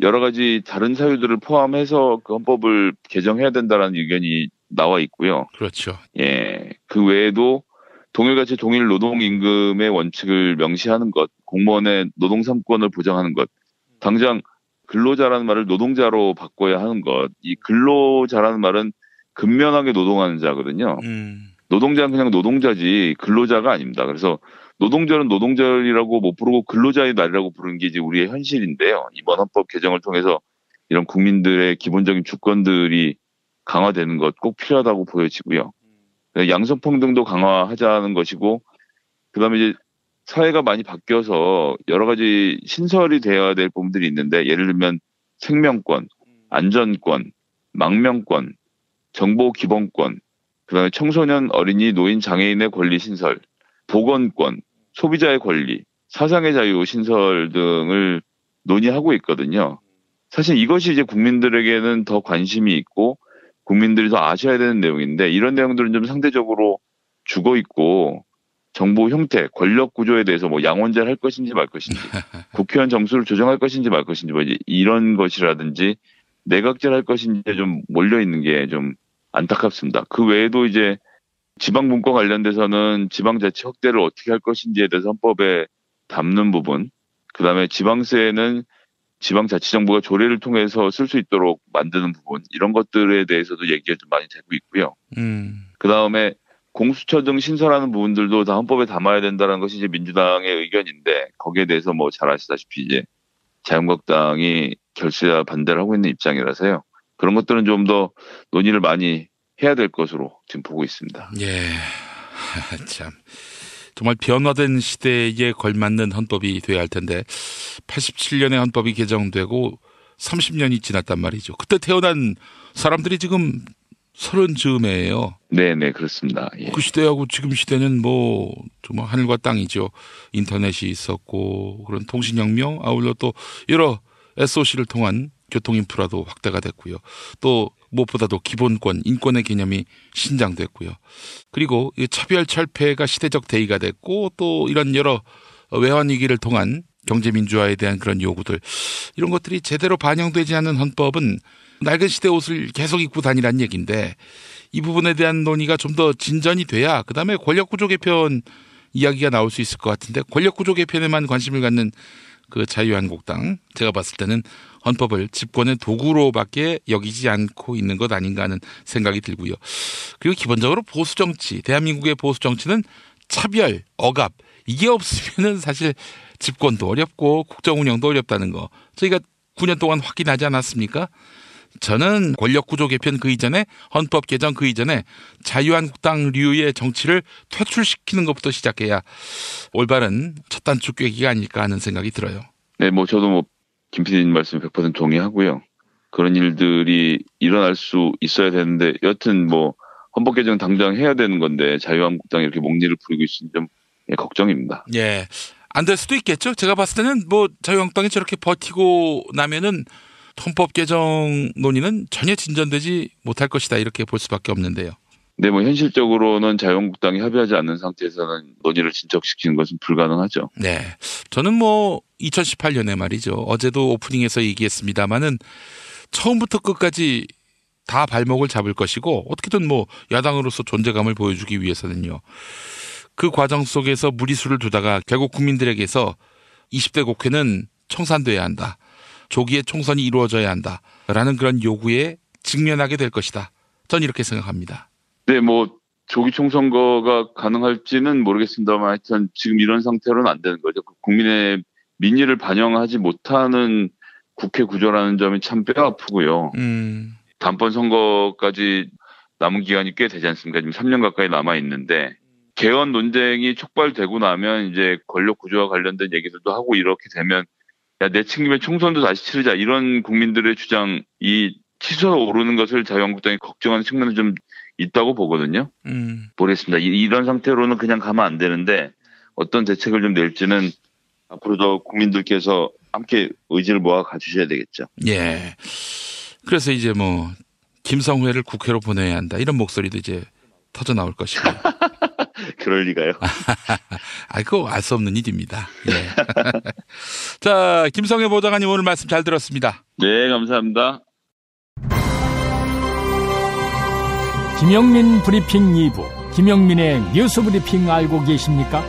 여러 가지 다른 사유들을 포함해서 그 헌법을 개정해야 된다는 의견이 나와 있고요. 그렇죠. 예. 그 외에도 동일가치 동일 노동임금의 원칙을 명시하는 것, 공무원의 노동 3권을 보장하는 것, 당장 근로자라는 말을 노동자로 바꿔야 하는 것, 이 근로자라는 말은 근면하게 노동하는 자거든요. 노동자는 그냥 노동자지 근로자가 아닙니다. 그래서 노동절은 노동절이라고 못 부르고 근로자의 날이라고 부르는 게 이제 우리의 현실인데요. 이번 헌법 개정을 통해서 이런 국민들의 기본적인 주권들이 강화되는 것 꼭 필요하다고 보여지고요. 양성평등도 강화하자는 것이고, 그 다음에 이제 사회가 많이 바뀌어서 여러 가지 신설이 되어야 될 부분들이 있는데, 예를 들면 생명권, 안전권, 망명권, 정보기본권, 그다음에 청소년, 어린이, 노인, 장애인의 권리 신설, 보건권, 소비자의 권리, 사상의 자유 신설 등을 논의하고 있거든요. 사실 이것이 이제 국민들에게는 더 관심이 있고 국민들이 더 아셔야 되는 내용인데 이런 내용들은 좀 상대적으로 죽어 있고 정부 형태, 권력 구조에 대해서 뭐 양원제를 할 것인지 말 것인지 국회의원 정수를 조정할 것인지 말 것인지 뭐 이런 것이라든지 내각제를 할 것인지 좀 몰려 있는 게 좀 안타깝습니다. 그 외에도 이제 지방분권 관련돼서는 지방자치 확대를 어떻게 할 것인지에 대해서 헌법에 담는 부분, 그다음에 지방세는 지방자치정부가 조례를 통해서 쓸 수 있도록 만드는 부분, 이런 것들에 대해서도 얘기가 좀 많이 되고 있고요. 그다음에 공수처 등 신설하는 부분들도 다 헌법에 담아야 된다는 것이 이제 민주당의 의견인데 거기에 대해서 뭐 잘 아시다시피 이제 자유한국당이 결세와 반대를 하고 있는 입장이라서요. 그런 것들은 좀 더 논의를 많이 해야 될 것으로 지금 보고 있습니다. 예, 참 정말 변화된 시대에 걸맞는 헌법이 돼야 할 텐데 87년에 헌법이 개정되고 30년이 지났단 말이죠. 그때 태어난 사람들이 지금 30즈음이에요. 네네, 그렇습니다. 예. 그 시대하고 지금 시대는 뭐 정말 하늘과 땅이죠. 인터넷이 있었고 그런 통신혁명, 아울러 또 여러 SOC를 통한 교통인프라도 확대가 됐고요. 또 무엇보다도 기본권, 인권의 개념이 신장됐고요. 그리고 차별 철폐가 시대적 대의가 됐고 또 이런 여러 외환위기를 통한 경제민주화에 대한 그런 요구들, 이런 것들이 제대로 반영되지 않는 헌법은 낡은 시대 옷을 계속 입고 다니란 얘기인데 이 부분에 대한 논의가 좀 더 진전이 돼야 그다음에 권력구조 개편 이야기가 나올 수 있을 것 같은데 권력구조 개편에만 관심을 갖는 그 자유한국당, 제가 봤을 때는 헌법을 집권의 도구로밖에 여기지 않고 있는 것 아닌가 하는 생각이 들고요. 그리고 기본적으로 보수정치, 대한민국의 보수정치는 차별, 억압, 이게 없으면은 사실 집권도 어렵고 국정운영도 어렵다는 거 저희가 9년 동안 확인하지 않았습니까? 저는 권력구조 개편 그 이전에 헌법 개정 그 이전에 자유한국당류의 정치를 퇴출시키는 것부터 시작해야 올바른 첫 단추 꿰기가 아닐까 하는 생각이 들어요. 네, 뭐 저도 뭐 김 PD님 말씀 100% 동의하고요. 그런 일들이 일어날 수 있어야 되는데 여튼 뭐 헌법 개정 당장 해야 되는 건데 자유한국당이 이렇게 목리를 부리고 있으니 좀 걱정입니다. 예, 안 될 수도 있겠죠. 제가 봤을 때는 뭐 자유한국당이 저렇게 버티고 나면은 헌법 개정 논의는 전혀 진전되지 못할 것이다 이렇게 볼 수밖에 없는데요. 네, 뭐 현실적으로는 자유한국당이 합의하지 않는 상태에서는 논의를 진척시키는 것은 불가능하죠. 네, 저는 뭐 2018년에 말이죠. 어제도 오프닝에서 얘기했습니다마는 처음부터 끝까지 다 발목을 잡을 것이고 어떻게든 뭐 야당으로서 존재감을 보여주기 위해서는요. 그 과정 속에서 무리수를 두다가 결국 국민들에게서 20대 국회는 청산돼야 한다. 조기에 총선이 이루어져야 한다라는 그런 요구에 직면하게 될 것이다. 전 이렇게 생각합니다. 네, 뭐 조기 총선거가 가능할지는 모르겠습니다만 하여튼 지금 이런 상태로는 안 되는 거죠. 국민의 민의를 반영하지 못하는 국회 구조라는 점이 참 뼈 아프고요. 다음번 선거까지 남은 기간이 꽤 되지 않습니까? 지금 3년 가까이 남아 있는데 개헌 논쟁이 촉발되고 나면 이제 권력 구조와 관련된 얘기들도 하고 이렇게 되면 야, 내친김에 총선도 다시 치르자 이런 국민들의 주장이 치솟아 오르는 것을 자유한국당이 걱정하는 측면은 좀 있다고 보거든요. 모르겠습니다. 이런 상태로는 그냥 가면 안 되는데 어떤 대책을 좀 낼지는 앞으로도 국민들께서 함께 의지를 모아 가주셔야 되겠죠. 예. 그래서 이제 뭐 김성회를 국회로 보내야 한다 이런 목소리도 이제 터져 나올 것이고. 그럴 리가요? 그거 알 수 없는 일입니다. 예. 자, 김성회 보좌관님 오늘 말씀 잘 들었습니다. 네, 감사합니다. 김영민 브리핑 2부, 김영민의 뉴스 브리핑 알고 계십니까?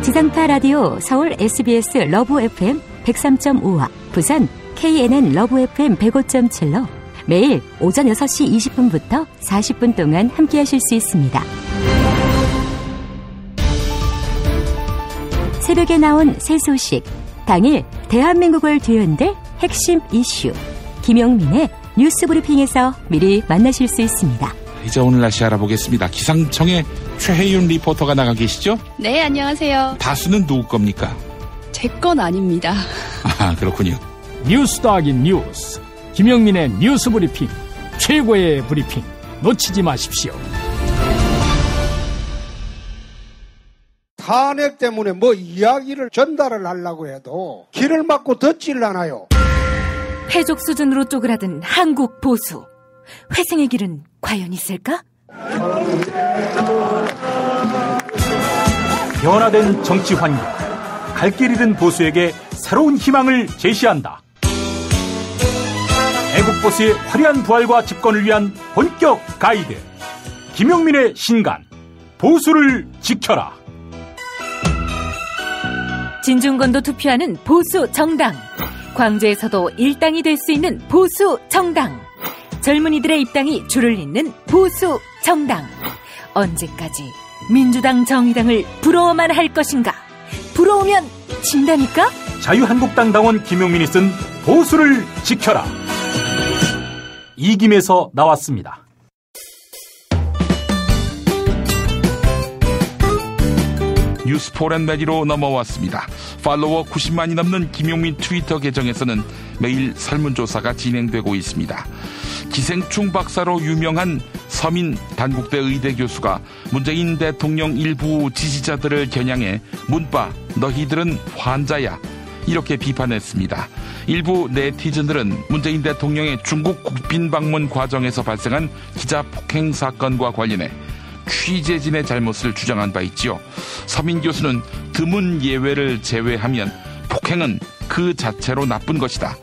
지상파 라디오 서울 SBS 러브 FM 103.5와 부산 KNN 러브 FM 105.7로 매일 오전 6시 20분부터 40분 동안 함께하실 수 있습니다. 새벽에 나온 새 소식, 당일 대한민국을 뒤흔들 핵심 이슈, 김영민의 뉴스 브리핑에서 미리 만나실 수 있습니다. 이제 오늘 날씨 알아보겠습니다. 기상청에 최혜윤 리포터가 나가 계시죠? 네, 안녕하세요. 다수는 누구 겁니까? 제 건 아닙니다. 아, 그렇군요. 뉴스 더하기 뉴스. 김영민의 뉴스 브리핑. 최고의 브리핑. 놓치지 마십시오. 탄핵 때문에 뭐 이야기를 전달을 하려고 해도 귀를 막고 듣질 않아요. 패족 수준으로 쪼그라든 한국 보수. 회생의 길은 과연 있을까? 변화된 정치 환경, 갈 길 잃은 보수에게 새로운 희망을 제시한다. 애국 보수의 화려한 부활과 집권을 위한 본격 가이드, 김용민의 신간, 보수를 지켜라. 진중권도 투표하는 보수 정당. 광주에서도 일당이 될 수 있는 보수 정당. 젊은이들의 입당이 줄을 잇는 보수 정당. 언제까지 민주당 정의당을 부러워만 할 것인가? 부러우면 진다니까? 자유한국당 당원 김용민이 쓴 보수를 지켜라. 이김에서 나왔습니다. 뉴스 포렌메디로 넘어왔습니다. 팔로워 90만이 넘는 김용민 트위터 계정에서는 매일 설문조사가 진행되고 있습니다. 기생충 박사로 유명한 서민 단국대 의대 교수가 문재인 대통령 일부 지지자들을 겨냥해 문바 너희들은 환자야 이렇게 비판했습니다. 일부 네티즌들은 문재인 대통령의 중국 국빈 방문 과정에서 발생한 기자 폭행 사건과 관련해 취재진의 잘못을 주장한 바 있지요. 서민 교수는 드문 예외를 제외하면 폭행은 그 자체로 나쁜 것이다.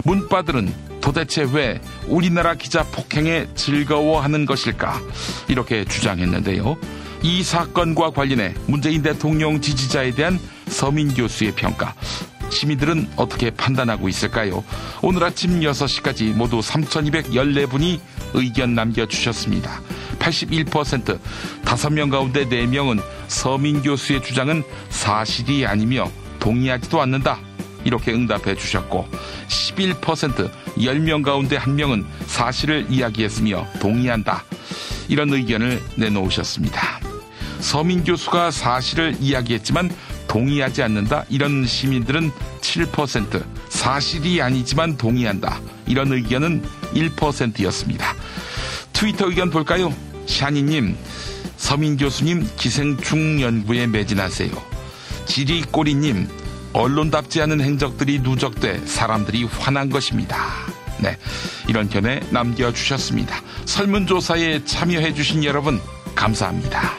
문바들은 도대체 왜 우리나라 기자 폭행에 즐거워하는 것일까? 이렇게 주장했는데요. 이 사건과 관련해 문재인 대통령 지지자에 대한 서민 교수의 평가, 시민들은 어떻게 판단하고 있을까요? 오늘 아침 6시까지 모두 3,214분이 의견 남겨주셨습니다. 81%, 5명 가운데 4명은 서민 교수의 주장은 사실이 아니며 동의하지도 않는다. 이렇게 응답해 주셨고 11%, 10명 가운데 1명은 사실을 이야기했으며 동의한다. 이런 의견을 내놓으셨습니다. 서민 교수가 사실을 이야기했지만 동의하지 않는다. 이런 시민들은 7%, 사실이 아니지만 동의한다. 이런 의견은 1%였습니다. 트위터 의견 볼까요? 샤니님, 서민 교수님 기생충 연구에 매진하세요. 지리꼬리님, 언론답지 않은 행적들이 누적돼 사람들이 화난 것입니다. 네, 이런 견해 남겨주셨습니다. 설문조사에 참여해주신 여러분 감사합니다.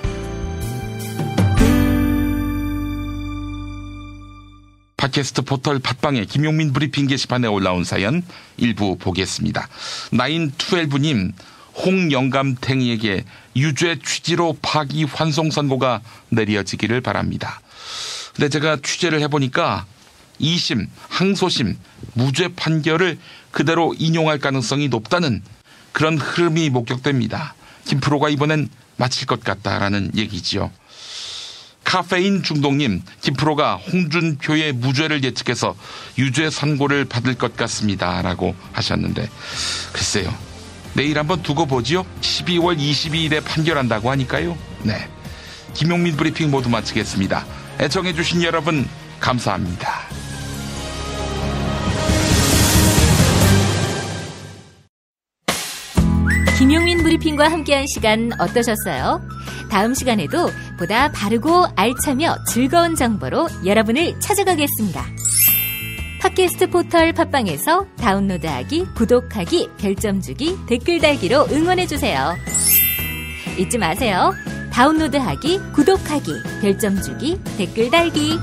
팟캐스트 포털 팟빵의 김용민 브리핑 게시판에 올라온 사연 일부 보겠습니다. 912님, 홍영감탱이에게 유죄 취지로 파기 환송 선고가 내려지기를 바랍니다. 근데 제가 취재를 해보니까 2심, 항소심, 무죄 판결을 그대로 인용할 가능성이 높다는 그런 흐름이 목격됩니다. 김프로가 이번엔 마칠 것 같다라는 얘기지요. 카페인 중독님, 김프로가 홍준표의 무죄를 예측해서 유죄 선고를 받을 것 같습니다 라고 하셨는데, 글쎄요, 내일 한번 두고 보지요. 12월 22일에 판결한다고 하니까요. 네, 김용민 브리핑 모두 마치겠습니다. 애청해주신 여러분 감사합니다. 김용민 브리핑과 함께한 시간 어떠셨어요? 다음 시간에도 보다 바르고 알차며 즐거운 정보로 여러분을 찾아가겠습니다. 팟캐스트 포털 팟빵에서 다운로드하기, 구독하기, 별점 주기, 댓글 달기로 응원해주세요. 잊지 마세요. 다운로드하기, 구독하기, 별점 주기, 댓글 달기.